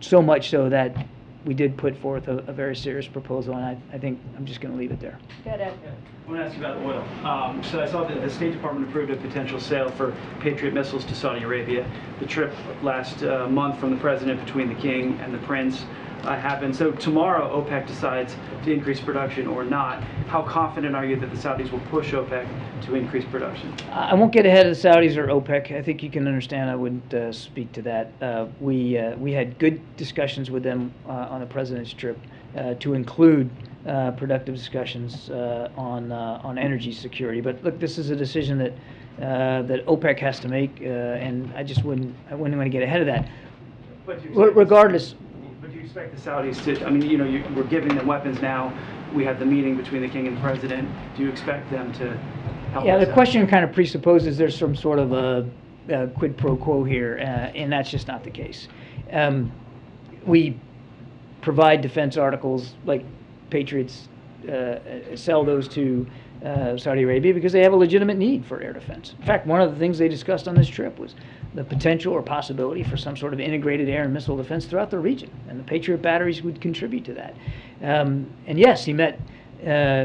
S2: So much so that we did put forth a very serious proposal, and I think I'm just going to leave it there.
S18: Good, Ed.
S21: I want to ask you about oil. So I saw that the State Department approved a potential sale for Patriot missiles to Saudi Arabia. The trip last month from the president between the king and the prince happened. So tomorrow OPEC decides to increase production or not. How confident are you that the Saudis will push OPEC to increase production?
S2: I won't get ahead of the Saudis or OPEC. I think you can understand I wouldn't speak to that. We had good discussions with them on the president's trip to include productive discussions on energy security. But look, this is a decision that OPEC has to make, and I wouldn't want to get ahead of that. Regardless.
S21: But do you expect the Saudis to, I mean, we're giving them weapons now. We have the meeting between the king and the president. Do you expect them to help us
S2: the
S21: out?
S2: question kind of presupposes there's some sort of a quid pro quo here, and that's just not the case. We provide defense articles like Patriots, sell those to Saudi Arabia because they have a legitimate need for air defense. In fact, one of the things they discussed on this trip was the potential or possibility for some sort of integrated air and missile defense throughout the region, and the Patriot batteries would contribute to that. And yes, he met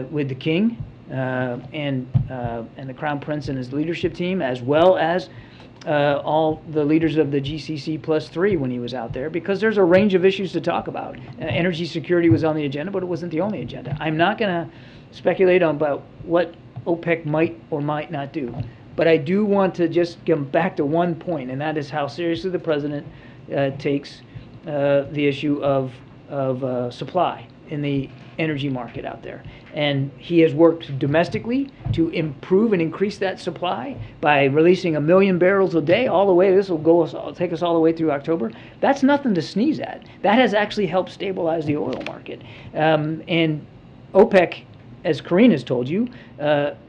S2: with the king and the Crown Prince and his leadership team, as well as all the leaders of the GCC +3 when he was out there, because there's a range of issues to talk about. Energy security was on the agenda, but it wasn't the only agenda. I'm not going to speculate on about what OPEC might or might not do, but I do want to just get back to one point, and that is how seriously the president takes the issue of supply in the energy market out there. And he has worked domestically to improve and increase that supply by releasing 1 million barrels a day all the way. This will take us all the way through October. That's nothing to sneeze at. That has actually helped stabilize the oil market. And OPEC, as Karine has told you,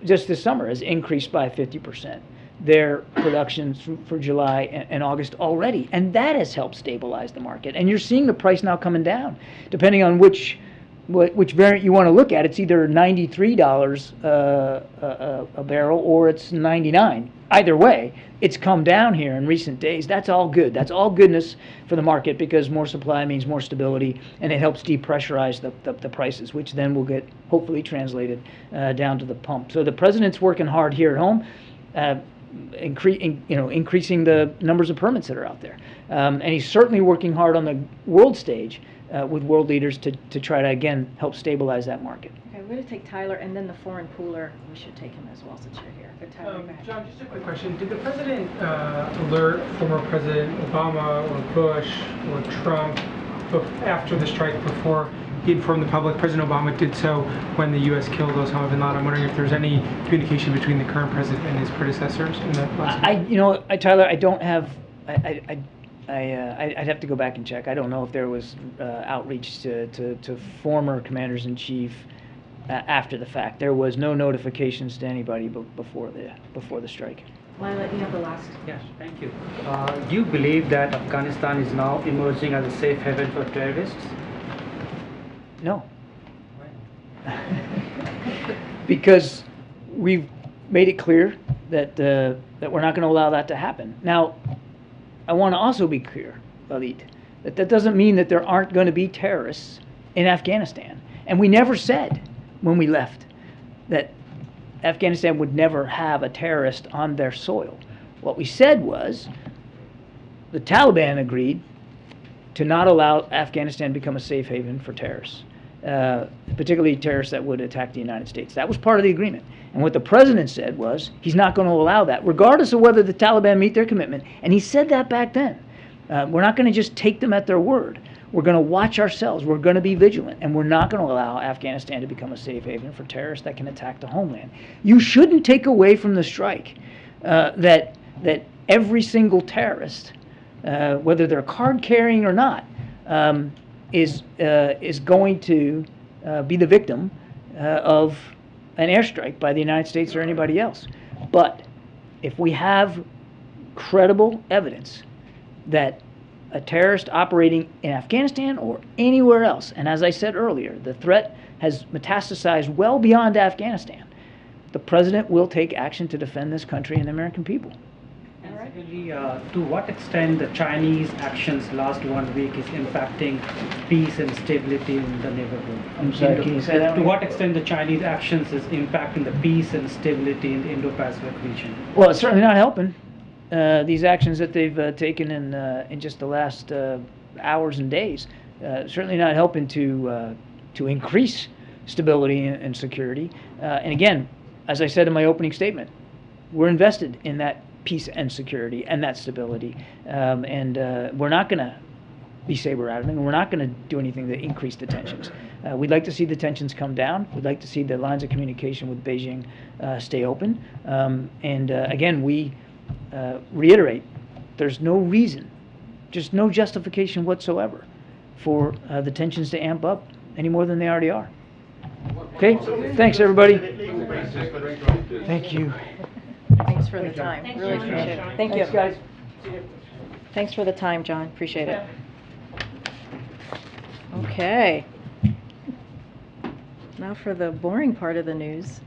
S2: just this summer has increased by 50% their production for July and August already. And that has helped stabilize the market. And you're seeing the price now coming down, depending on which variant you want to look at. It's either $93 a barrel or it's $99. Either way, it's come down here in recent days. That's all good. That's all goodness for the market, because more supply means more stability, and it helps depressurize the prices, which then will get hopefully translated down to the pump. So the president's working hard here at home, increasing the numbers of permits that are out there, and he's certainly working hard on the world stage with world leaders to try to, again, help stabilize that market.
S1: Okay, we're going to take Tyler, and then the foreign pooler. We should take him as well since you're here. But Tyler, go ahead.
S22: John, just a quick question. Did the president alert former President Obama or Bush or Trump after the strike before he informed the public? President Obama did so when the U.S. killed Osama bin Laden. I'm wondering if there's any communication between the current president and his predecessors in that last
S2: Tyler, I don't have... I'd have to go back and check. I don't know if there was outreach to former commanders-in-chief after the fact. There was no notifications to anybody before the strike.
S1: Lila, you have the last.
S23: Yes, thank you. Do you believe that Afghanistan is now emerging as a safe haven for terrorists?
S2: No. Because we've made it clear that we're not going to allow that to happen. Now, I want to also be clear, Lalit, that doesn't mean that there aren't going to be terrorists in Afghanistan. And we never said when we left that Afghanistan would never have a terrorist on their soil. What we said was the Taliban agreed to not allow Afghanistan to become a safe haven for terrorists, particularly terrorists that would attack the United States. That was part of the agreement. And what the president said was he's not going to allow that, regardless of whether the Taliban meet their commitment. And he said that back then. We're not going to just take them at their word. We're going to watch ourselves. We're going to be vigilant. And we're not going to allow Afghanistan to become a safe haven for terrorists that can attack the homeland. You shouldn't take away from the strike that every single terrorist, whether they're card carrying or not, is going to be the victim of an airstrike by the United States or anybody else. But if we have credible evidence that a terrorist operating in Afghanistan or anywhere else, and as I said earlier, the threat has metastasized well beyond Afghanistan, the president will take action to defend this country and the American people.
S23: Secondly, to what extent the Chinese actions last 1 week is impacting peace and stability in the neighborhood?
S2: I'm sorry, can you say that?
S23: To what extent the Chinese actions is impacting the peace and stability in the Indo-Pacific region?
S2: Well, it's certainly not helping. These actions that they've taken in just the last hours and days, certainly not helping to increase stability and security. And again, as I said in my opening statement, we're invested in that peace and security and that stability. And we're not going to be saber-rattling. We're not going to do anything to increase the tensions. We'd like to see the tensions come down. We'd like to see the lines of communication with Beijing stay open. And again, we reiterate, there's no reason, just no justification whatsoever for the tensions to amp up any more than they already are. Okay? Thanks, everybody. Thank you.
S1: Thanks for the time. Really appreciate it. Thank you.
S2: Thanks, guys.
S1: Thanks for the time, John. Appreciate it. Okay. Now for the boring part of the news.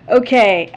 S1: Okay,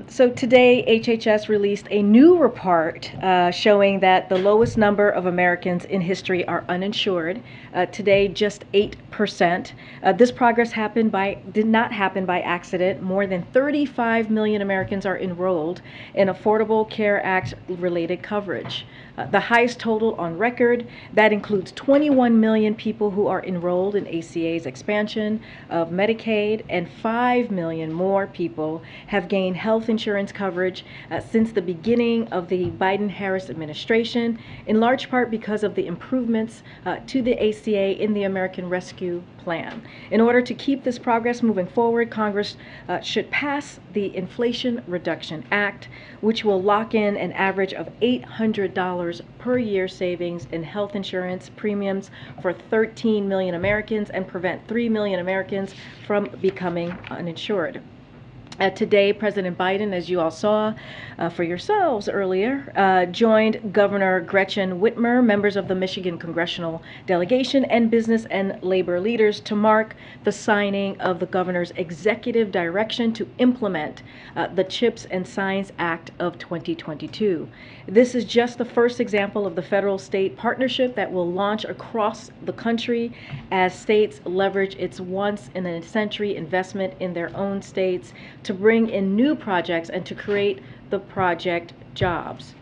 S1: so today HHS released a new report showing that the lowest number of Americans in history are uninsured. Today, just 8%. This progress did not happen by accident. More than 35 million Americans are enrolled in Affordable Care Act related coverage. The highest total on record. That includes 21 million people who are enrolled in ACA's expansion of Medicaid, and 5 million more people have gained health insurance coverage since the beginning of the Biden-Harris administration, in large part because of the improvements to the ACA in the American Rescue Plan. In order to keep this progress moving forward, Congress should pass the Inflation Reduction Act, which will lock in an average of $800 per year savings in health insurance premiums for 13 million Americans and prevent 3 million Americans from becoming uninsured. Today, President Biden, as you all saw for yourselves earlier, joined Governor Gretchen Whitmer, members of the Michigan Congressional Delegation, and business and labor leaders to mark the signing of the governor's executive direction to implement the CHIPS and Science Act of 2022. This is just the first example of the federal-state partnership that will launch across the country as states leverage its once-in-a-century investment in their own states to bring in new projects and to create the project jobs.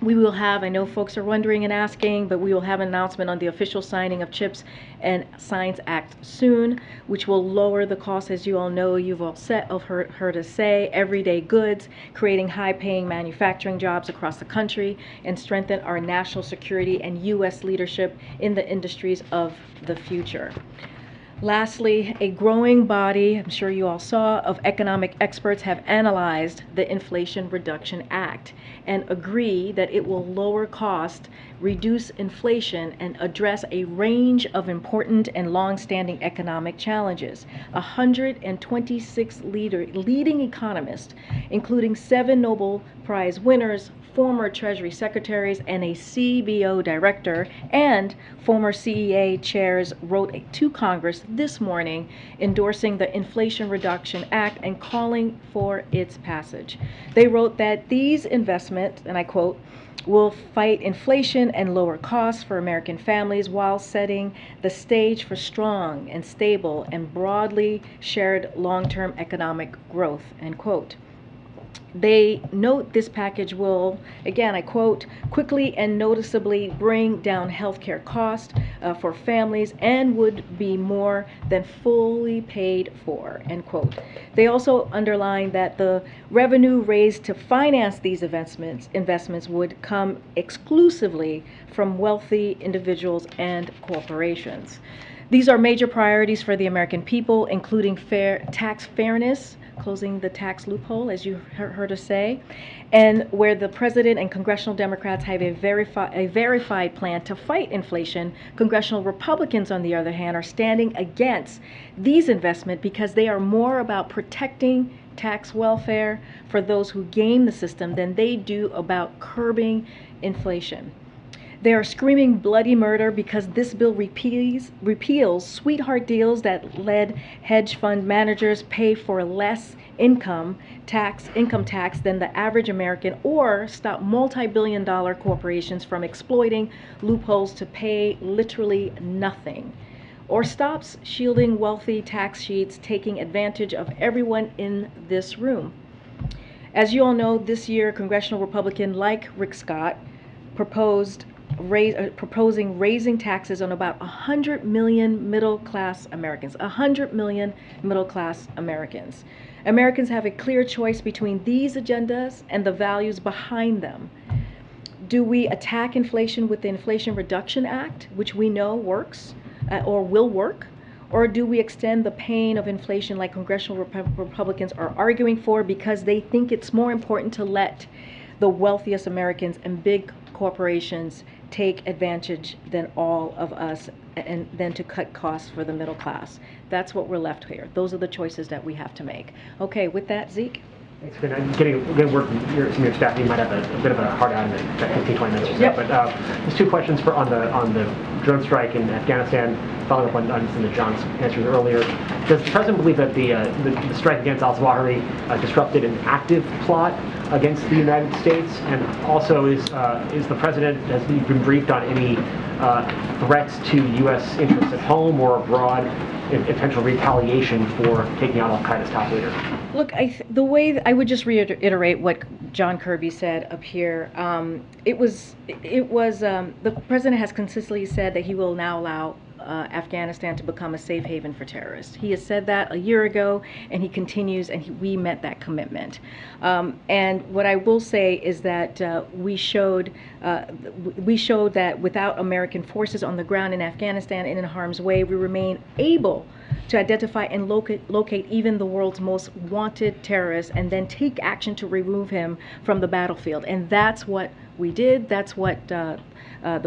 S1: We will have, I know folks are wondering and asking, but we will have an announcement on the official signing of CHIPS and Science Act soon, which will lower the cost, as you all know, you've all heard us say, everyday goods, creating high-paying manufacturing jobs across the country, and strengthen our national security and U.S. leadership in the industries of the future. Lastly, a growing body, I'm sure you all saw, of economic experts have analyzed the Inflation Reduction Act and agree that it will lower cost, reduce inflation, and address a range of important and long-standing economic challenges. 126 leading economists, including 7 Nobel Prize winners, former Treasury secretaries, and a CBO director, and former CEA chairs wrote to Congress this morning endorsing the Inflation Reduction Act and calling for its passage. They wrote that these investments, and I quote, will fight inflation and lower costs for American families while setting the stage for strong and stable and broadly shared long-term economic growth, end quote. They note this package will, again, I quote, quickly and noticeably bring down healthcare costs for families and would be more than fully paid for, end quote. They also underline that the revenue raised to finance these investments would come exclusively from wealthy individuals and corporations. These are major priorities for the American people, including tax fairness, closing the tax loophole, as you heard us say, and where the president and congressional Democrats have a verified plan to fight inflation, congressional Republicans, on the other hand, are standing against these investments because they are more about protecting tax welfare for those who game the system than they do about curbing inflation. They are screaming bloody murder because this bill repeals sweetheart deals that let hedge fund managers pay for less income tax than the average American, or stop multi-billion-dollar corporations from exploiting loopholes to pay literally nothing, or stops shielding wealthy tax cheats taking advantage of everyone in this room. As you all know, this year, congressional Republican like Rick Scott proposing raising taxes on about 100 million middle-class Americans. 100 million middle-class Americans. Americans have a clear choice between these agendas and the values behind them. Do we attack inflation with the Inflation Reduction Act, which we know works or will work? Or do we extend the pain of inflation like congressional Republicans are arguing for because they think it's more important to let the wealthiest Americans and big corporations take advantage than all of us, and then to cut costs for the middle class? That's what we're left here. Those are the choices that we have to make. Okay, with that, Zeke?
S11: Thanks, Karine. I'm getting word from your senior staff. You might have a bit of a hard out in the 15, 20 minutes or so.
S1: Yep.
S11: But there's two questions on the drone strike in Afghanistan, following up on some of John's answers earlier. Does the president believe that the strike against al-Zawahiri disrupted an active plot against the United States? And also, is the president, has he been briefed on any threats to U.S. interests at home or abroad, in potential retaliation for taking out Al-Qaeda's top leader?
S1: Look, the way I would just reiterate what John Kirby said up here. The president has consistently said that he will now allow Afghanistan to become a safe haven for terrorists. He has said that a year ago, and he continues, and we met that commitment. And what I will say is that we showed that without American forces on the ground in Afghanistan and in harm's way, we remain able to identify and locate even the world's most wanted terrorist and then take action to remove him from the battlefield. And that's what we did. That's what the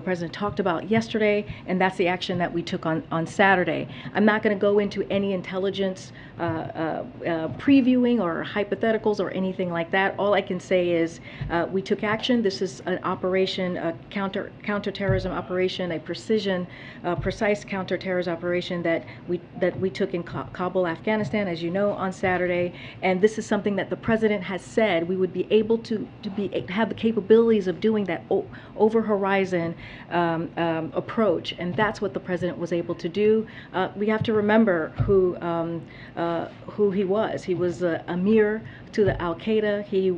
S1: president talked about yesterday, and that's the action that we took on Saturday. I'm not going to go into any intelligence previewing or hypotheticals or anything like that. All I can say is we took action. This is an operation, a counterterrorism operation, a precise counterterrorism operation that we took in Kabul, Afghanistan, as you know, on Saturday. And this is something that the president has said we would be able to have the capabilities of doing that over horizon approach, and that's what the president was able to do. We have to remember who he was. He was a mirror to the Al-Qaeda. He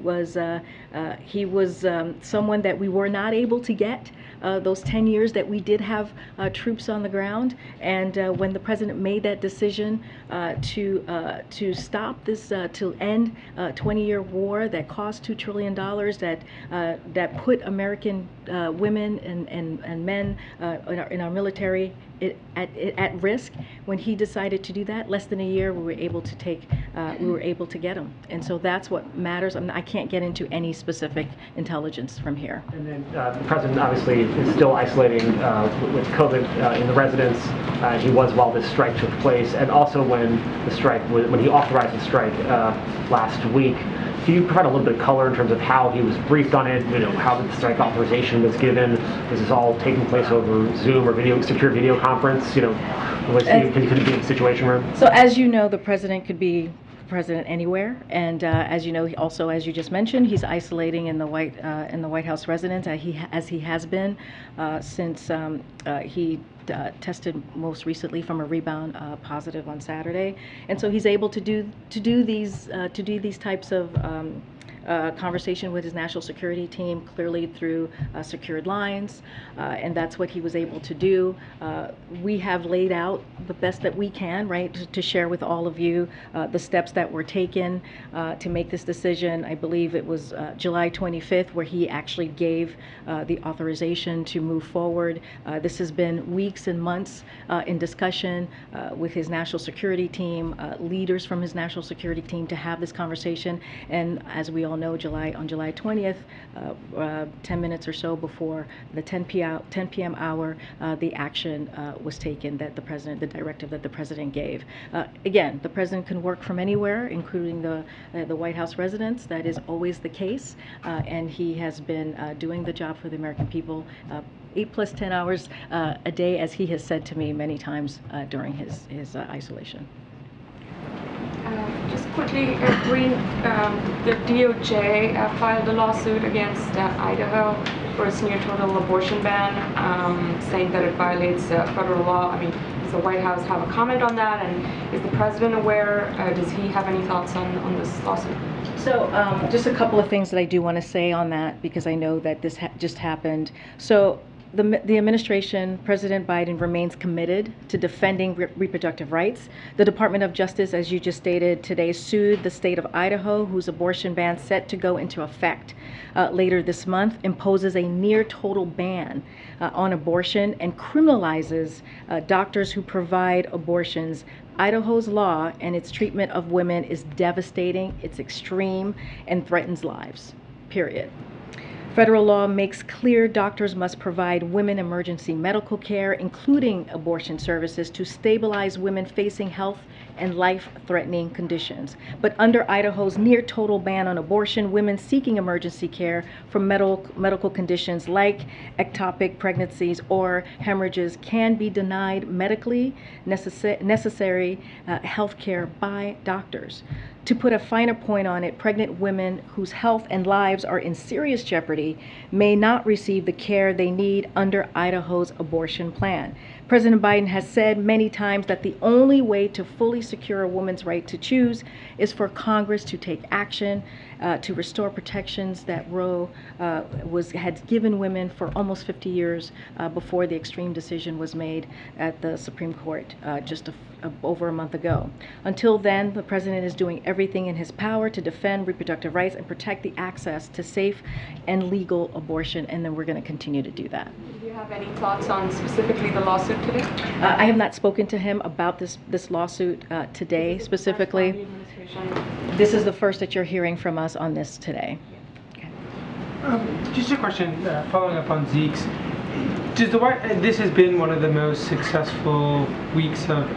S1: was someone that we were not able to get those 10 years that we did have troops on the ground. And when the president made that decision to stop this, to end a 20-year war that cost $2 trillion, that put American women and men in our military at risk, when he decided to do that, less than a year, we were able to get him. And so that's what matters. I can't get into any specific intelligence from here.
S11: And then the president obviously is still isolating with COVID in the residence. He was while this strike took place, and also when he authorized the strike last week. Can you provide a little bit of color in terms of how he was briefed on it, how the strike authorization was given? Is this all taking place over Zoom or secure video conference? Could it be in the Situation Room?
S1: So as you know, the president could be president anywhere, and as you know, he also, as you just mentioned, he's isolating in the White House residence, as he has been since he tested most recently from a rebound positive on Saturday, and so he's able to do these types of conversation with his national security team, clearly through secured lines, and that's what he was able to do. We have laid out the best that we can, right, to share with all of you the steps that were taken to make this decision. I believe it was July 25th where he actually gave the authorization to move forward. This has been weeks and months in discussion with his national security team, leaders from his national security team, to have this conversation, and as we all know, on July 20th, 10 minutes or so before the 10 p.m. hour, the action was taken that the directive that the president gave. Again, the president can work from anywhere, including the White House residence. That is always the case, and he has been doing the job for the American people 8 plus 10 hours a day, as he has said to me many times during his isolation.
S17: Just quickly, Green, the DOJ filed a lawsuit against Idaho for its near total abortion ban, saying that it violates federal law. I mean, does the White House have a comment on that, and is the president aware? Does he have any thoughts on this lawsuit?
S1: So just a couple of things that I do want to say on that, because I know that this just happened. So the administration, President Biden, remains committed to defending reproductive rights. The Department of Justice, as you just stated today, sued the state of Idaho, whose abortion ban, set to go into effect later this month, imposes a near total ban on abortion and criminalizes doctors who provide abortions. Idaho's law and its treatment of women is devastating, it's extreme, and threatens lives, period. Federal law makes clear doctors must provide women emergency medical care, including abortion services, to stabilize women facing health and life-threatening conditions. But under Idaho's near-total ban on abortion, women seeking emergency care for medical conditions like ectopic pregnancies or hemorrhages can be denied medically necessary health care by doctors. To put a finer point on it, pregnant women whose health and lives are in serious jeopardy may not receive the care they need under Idaho's abortion plan. President Biden has said many times that the only way to fully secure a woman's right to choose is for Congress to take action to restore protections that Roe had given women for almost 50 years before the extreme decision was made at the Supreme Court just over a month ago. Until then, the president is doing everything in his power to defend reproductive rights and protect the access to safe and legal abortion, and then we're going to continue to do that.
S17: Do you have any thoughts on specifically the lawsuit today?
S1: I have not spoken to him about this lawsuit today specifically. This is the first that you're hearing from us on this today.
S22: Just a question following up on Zeke's. This has been one of the most successful weeks of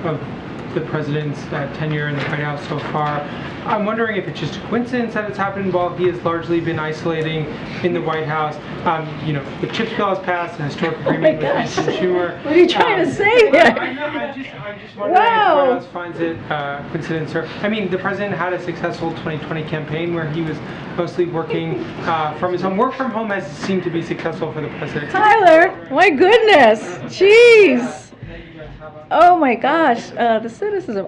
S22: the president's tenure in the White House so far. I'm wondering if it's just a coincidence that it's happened while he has largely been isolating in the White House. The CHIPS bill has passed, an historic agreement with Mr. Schumer.
S1: What are you trying to say here?
S22: I'm just wondering if the White House finds it coincidence. I mean, the president had a successful 2020 campaign where he was mostly working from his home. Work from home has seemed to be successful for the president.
S1: Tyler, my goodness, jeez. Oh my gosh, the cynicism.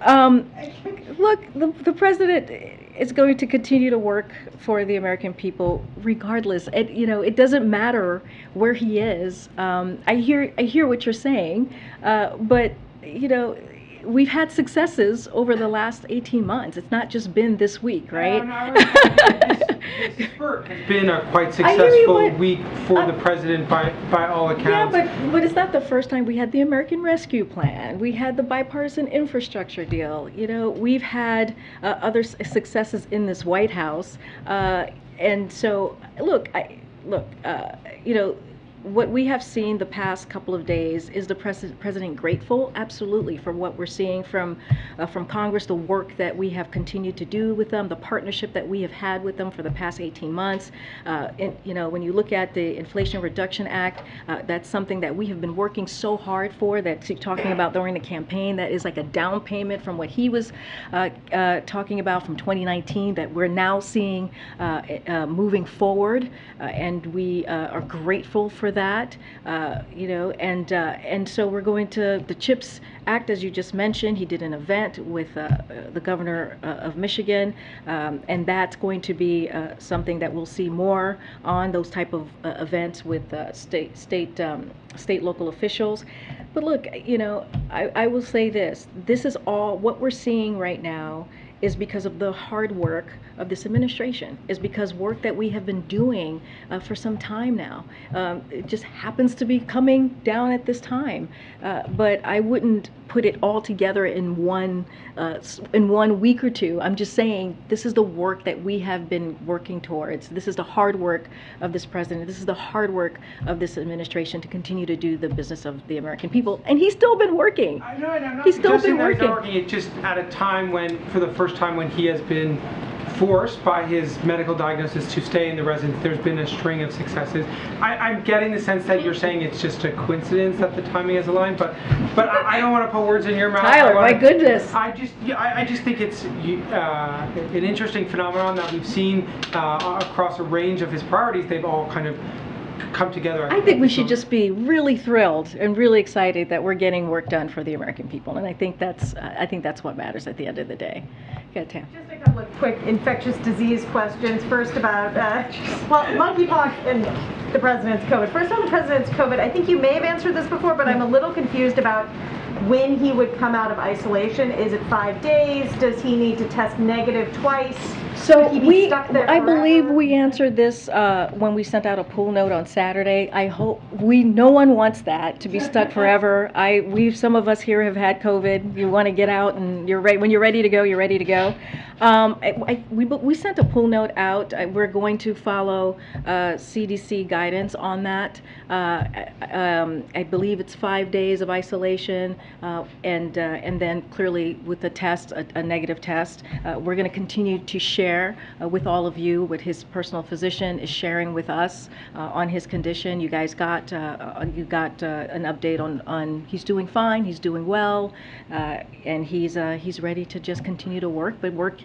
S1: Look, the president is going to continue to work for the American people regardless. It doesn't matter where he is. I hear what you're saying, but we've had successes over the last 18 months. It's not just been this week, right?
S22: This spurt has been a quite successful week for the president by all accounts.
S1: Yeah, but it's not the first time. We had the American Rescue Plan. We had the bipartisan infrastructure deal. We've had other successes in this White House. And so, look, what we have seen the past couple of days, is the president grateful? Absolutely, for what we're seeing from Congress, the work that we have continued to do with them, the partnership that we have had with them for the past 18 months. When you look at the Inflation Reduction Act, that's something that we have been working so hard for, that talking about during the campaign, that is like a down payment from what he was talking about from 2019, that we're now seeing moving forward, and we are grateful for that, and so we're going to the CHIPS Act, as you just mentioned. He did an event with the governor of Michigan, and that's going to be something that we'll see more on, those type of events with state local officials. But look, I will say this is all what we're seeing right now is because of the hard work of this administration, is because work that we have been doing for some time now. It just happens to be coming down at this time. But I wouldn't put it all together in one week or two. I'm just saying this is the work that we have been working towards. This is the hard work of this president. This is the hard work of this administration to continue to do the business of the American people. And he's still been working.
S22: I know, and I'm not
S1: he's still
S22: suggesting
S1: been
S22: that he's not
S1: working.
S22: working. It's just at a time when, for the first time, when he has been forced by his medical diagnosis to stay in the residence. There's been a string of successes. I'm getting the sense that you're saying it's just a coincidence that the timing is aligned, but I don't want to put words in your mouth.
S1: Tyler, my goodness.
S22: I just think it's an interesting phenomenon that we've seen across a range of his priorities. They've all kind of come together.
S1: I think we should just be really thrilled and really excited that we're getting work done for the American people, and I think that's what matters at the end of the day. Go ahead, Tam.
S16: Just a couple of quick infectious disease questions. First about, monkeypox and the president's COVID. First on the president's COVID, I think you may have answered this before, but I'm a little confused about when he would come out of isolation. Is it 5 days? Does he need to test negative twice?
S1: So
S16: I
S1: believe we answered this when we sent out a pool note on Saturday. I hope no one wants that to be stuck forever. Some of us here have had COVID. You want to get out, and you're ready. When you're ready to go, you're ready to go. We sent a pool note out. We're going to follow CDC guidance on that. I believe it's 5 days of isolation, and then clearly with the test, a negative test. We're going to continue to share with all of you what his personal physician is sharing with us on his condition. You guys got an update on he's doing fine, he's doing well, and he's ready to just continue to work, but work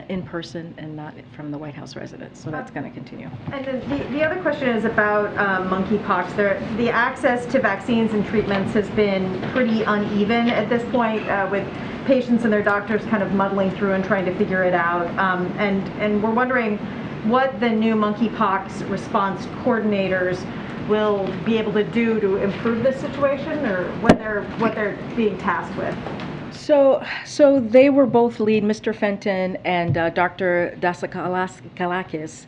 S1: in person and not from the White House residence. So that's going to continue.
S16: And then the other question is about monkeypox. The access to vaccines and treatments has been pretty uneven at this point, with patients and their doctors kind of muddling through and trying to figure it out. And we're wondering what the new monkeypox response coordinators will be able to do to improve this situation, or what they're being tasked with.
S1: So they were both lead, Mr. Fenton and Dr. Dasakalakis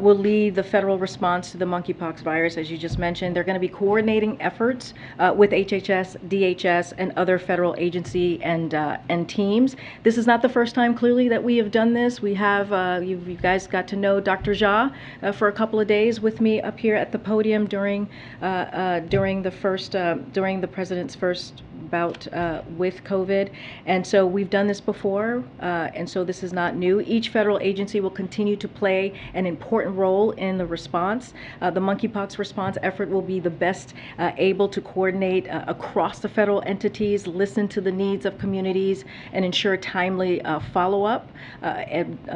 S1: will lead the federal response to the monkeypox virus, as you just mentioned. They're going to be coordinating efforts with HHS, DHS, and other federal agency and teams. This is not the first time, clearly, that we have done this. We have, you guys got to know Dr. Jha for a couple of days with me up here at the podium during the president's first bout with COVID. And so we've done this before, and so this is not new. Each federal agency will continue to play an important role in the response. The monkeypox response effort will be the best able to coordinate across the federal entities, listen to the needs of communities, and ensure timely follow-up.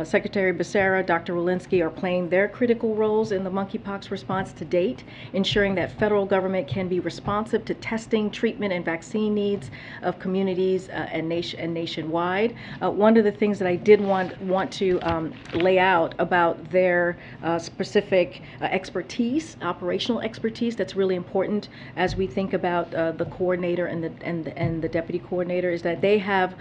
S1: Secretary Becerra, Dr. Walensky are playing their critical roles in the monkeypox response to date, ensuring that federal government can be responsive to testing, treatment, and vaccine needs of communities and nationwide. One of the things that I did want to lay out about their specific expertise, operational expertise, that's really important as we think about the coordinator and the deputy coordinator, is that they have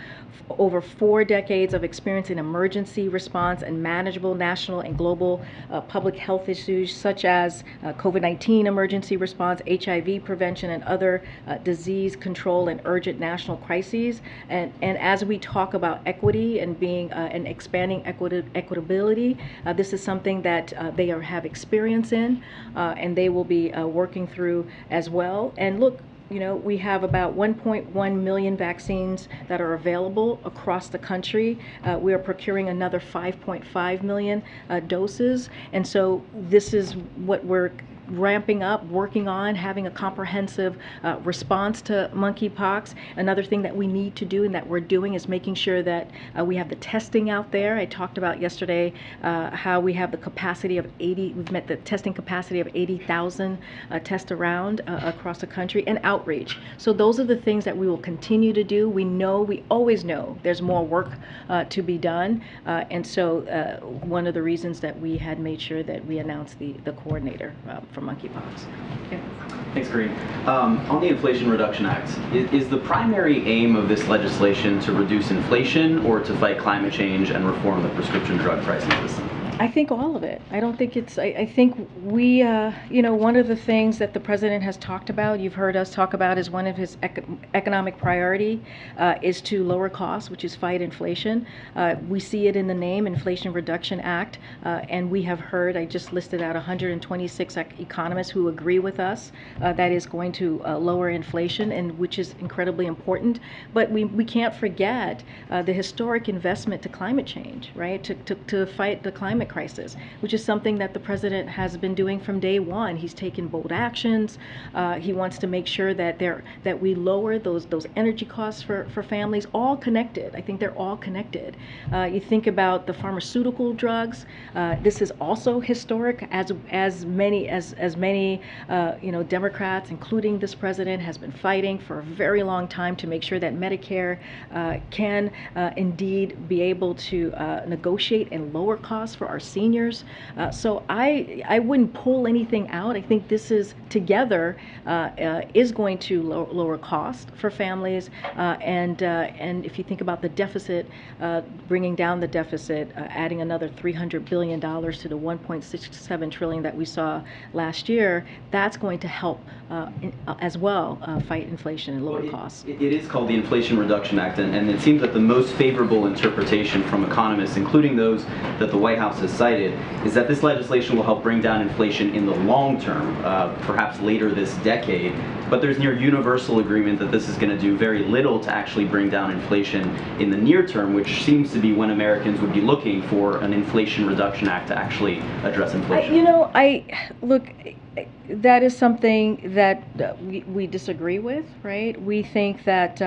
S1: over 4 decades of experience in emergency response and manageable national and global public health issues such as COVID-19 emergency response, HIV prevention, and other disease control and urgent national crises. And as we talk about equity and being and expanding equitability, this is something that they have experience in, and they will be working through as well. And look, you know, we have about 1.1 million vaccines that are available across the country. We are procuring another 5.5 million doses. And so this is what we're ramping up, working on, having a comprehensive response to monkeypox. Another thing that we need to do and that we're doing is making sure that we have the testing out there. I talked about yesterday how we have the capacity of we've met the testing capacity of 80,000 tests around across the country, and outreach. So those are the things that we will continue to do. We always know there's more work to be done. And so one of the reasons that we had made sure that we announced the coordinator for monkeypox. Yeah.
S12: Thanks, Karine. On the Inflation Reduction Act, is the primary aim of this legislation to reduce inflation or to fight climate change and reform the prescription drug pricing system?
S1: I think all of it. I don't think it's, I think we, you know, one of the things that the president has talked about, you've heard us talk about, is one of his economic priority is to lower costs, which is fight inflation. We see it in the name, Inflation Reduction Act, and we have heard, I just listed out 126 economists who agree with us that is going to lower inflation, and which is incredibly important. But we can't forget the historic investment to climate change, right? To fight the climate crisis, which is something that the president has been doing from day one. He's taken bold actions. He wants to make sure that we lower those energy costs for families, all connected. I think they're all connected. You think about the pharmaceutical drugs. This is also historic, as many you know, Democrats, including this president, has been fighting for a very long time to make sure that Medicare can indeed be able to negotiate and lower costs for our seniors. So I wouldn't pull anything out. I think this is together is going to lower cost for families, and if you think about the deficit, bringing down the deficit, adding another $300 billion to the $1.67 trillion that we saw last year, that's going to help as well fight inflation and lower costs.
S12: It is called the Inflation Reduction Act, and it seems that the most favorable interpretation from economists, including those that the White House has cited, is that this legislation will help bring down inflation in the long term, perhaps later this decade. But there's near universal agreement that this is going to do very little to actually bring down inflation in the near term, which seems to be when Americans would be looking for an Inflation Reduction Act to actually address inflation.
S1: You know, look, that is something that we disagree with, right? We think that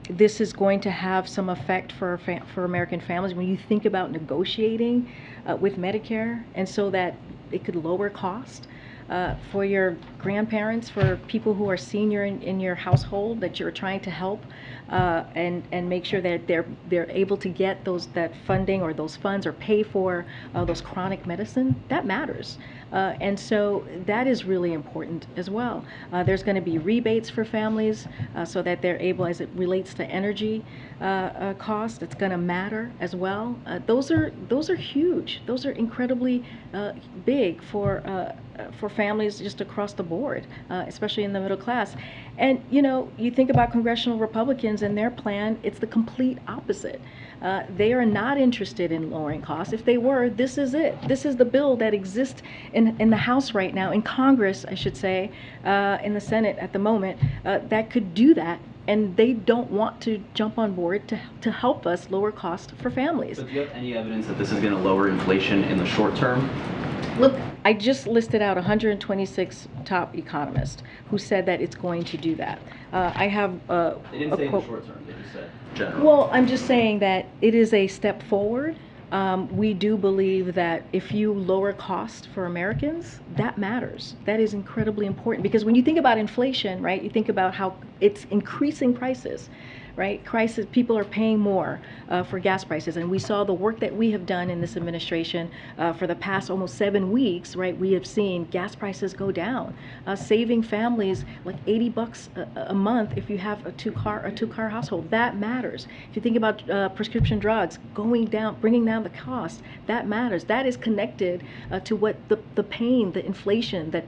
S1: this is going to have some effect for American families when you think about negotiating with Medicare, and so that it could lower cost for your grandparents, for people who are senior in your household that you're trying to help, and make sure that they're able to get that funding or those funds, or pay for those chronic medicine. That matters. And so that is really important as well. There's going to be rebates for families so that they're able, as it relates to energy cost, it's going to matter as well. Those are huge. Those are incredibly big for families just across the board, especially in the middle class. And you know, you think about Congressional Republicans and their plan, it's the complete opposite. They are not interested in lowering costs. If they were, this is it. This is the bill that exists in the House right now, in Congress, I should say, in the Senate at the moment, that could do that. And they don't want to jump on board to help us lower costs for families.
S12: But do you have any evidence that this is going to lower inflation in the short term?
S1: Look, I just listed out 126 top economists who said that it's going to do that. I have
S12: They didn't say in the short term, they just said general.
S1: Well, I'm just saying that it is a step forward. We do believe that if you lower cost for Americans, that matters. That is incredibly important, because when you think about inflation, right, you think about how it's increasing prices. Right? People are paying more for gas prices, and we saw the work that we have done in this administration for the past almost 7 weeks. Right? We have seen gas prices go down, saving families like $80 a month if you have a two-car household. That matters. If you think about prescription drugs going down, bringing down the cost, that matters. That is connected to what the pain, the inflation that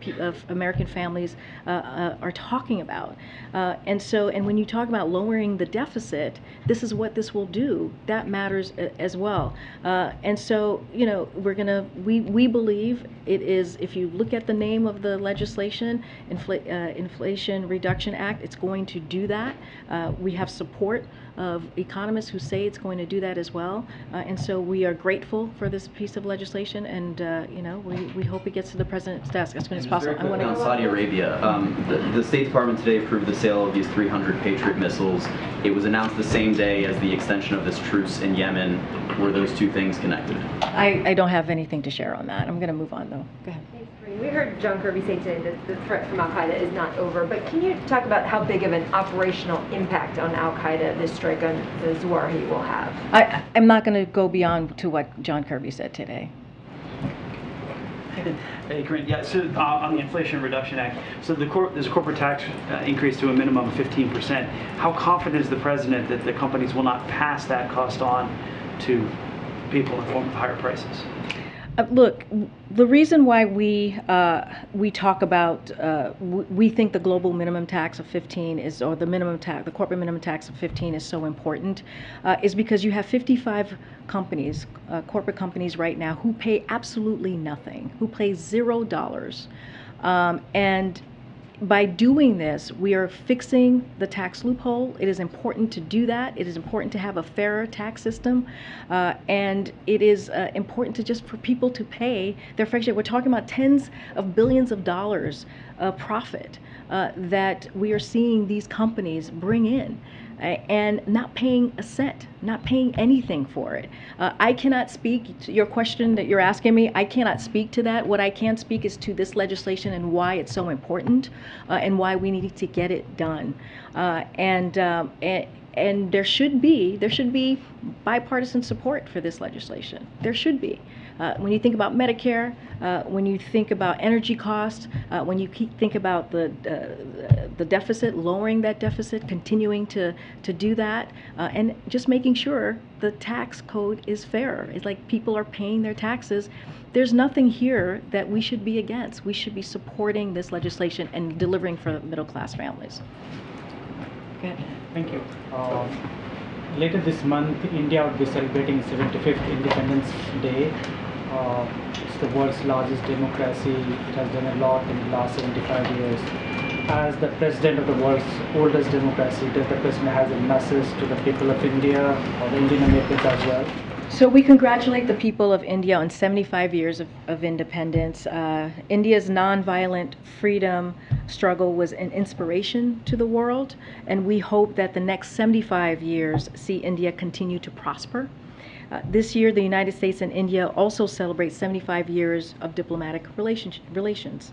S1: American families are talking about. And when you talk about lowering the debt deficit, this is what this will do. That matters as well. And so, you know, we believe it is, if you look at the name of the legislation, Inflation Reduction Act, it's going to do that. We have support of economists who say it's going to do that as well. And so we are grateful for this piece of legislation, and you know, we hope it gets to the president's desk as soon as possible.
S12: On Saudi Arabia, the State Department today approved the sale of these 300 Patriot missiles. It was announced the same day as the extension of this truce in Yemen. Were those two things connected?
S1: I don't have anything to share on that. I'm going to move on, though. Go ahead.
S3: We heard John Kirby say today that the threat from Al-Qaeda is not over, but can you talk about how big of an operational impact on Al-Qaeda this strike on the Zawahiri will have?
S1: I'm not going to go beyond to what John Kirby said today.
S21: Hey, Karine. Yeah, so on the Inflation Reduction Act, so there's a corporate tax increase to a minimum of 15%. How confident is the president that the companies will not pass that cost on to people in the form of higher prices?
S1: Look, the reason why we talk about we think the global minimum tax of 15 is, or the minimum tax, the corporate minimum tax of 15 is so important, is because you have 55 companies, corporate companies right now, who pay absolutely nothing, who pay $0, and by doing this, we are fixing the tax loophole. It is important to do that. It is important to have a fairer tax system, and it is important to just for people to pay their fair share. We're talking about tens of billions of dollars of profit that we are seeing these companies bring in, and not paying a cent, not paying anything for it. I cannot speak to your question that you're asking me. I cannot speak to that. What I can speak is to this legislation and why it's so important, and why we need to get it done. And there should be bipartisan support for this legislation. There should be. When you think about Medicare, when you think about energy costs, when you think about the deficit, lowering that deficit, continuing to do that, and just making sure the tax code is fair. It's like people are paying their taxes. There's nothing here that we should be against. We should be supporting this legislation and delivering for middle-class families.
S23: Okay. Thank you. Later this month, India will be celebrating 75th Independence Day. It's the world's largest democracy. It has done a lot in the last 75 years. As the president of the world's oldest democracy, does the president have a message to the people of India or the Indian Americans as well?
S1: So we congratulate the people of India on 75 years of independence. India's nonviolent freedom struggle was an inspiration to the world, and we hope that the next 75 years see India continue to prosper. This year, the United States and India also celebrate 75 years of diplomatic relations.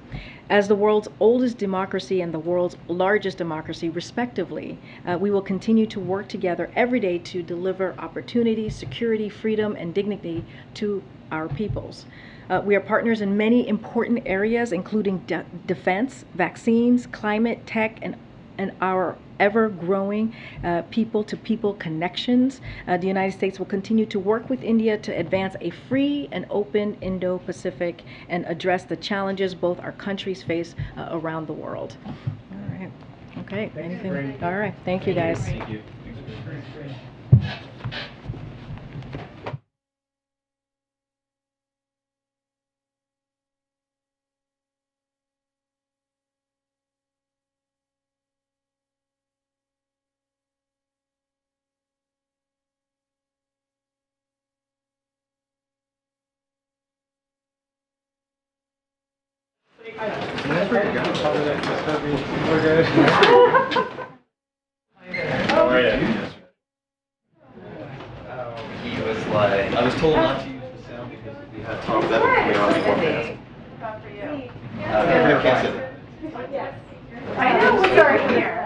S1: As the world's oldest democracy and the world's largest democracy, respectively, we will continue to work together every day to deliver opportunity, security, freedom, and dignity to our peoples. We are partners in many important areas, including defense, vaccines, climate, tech, and our ever-growing people-to-people connections. The United States will continue to work with India to advance a free and open Indo-Pacific and address the challenges both our countries face around the world. All right. Okay. Anything? All right. Thank you, guys.
S12: Thank you.
S22: That's pretty good. We're good.
S12: How are you? He was like, I was told not to use the sound because we had Tom Bevan on the forecast.
S3: I know, we are here.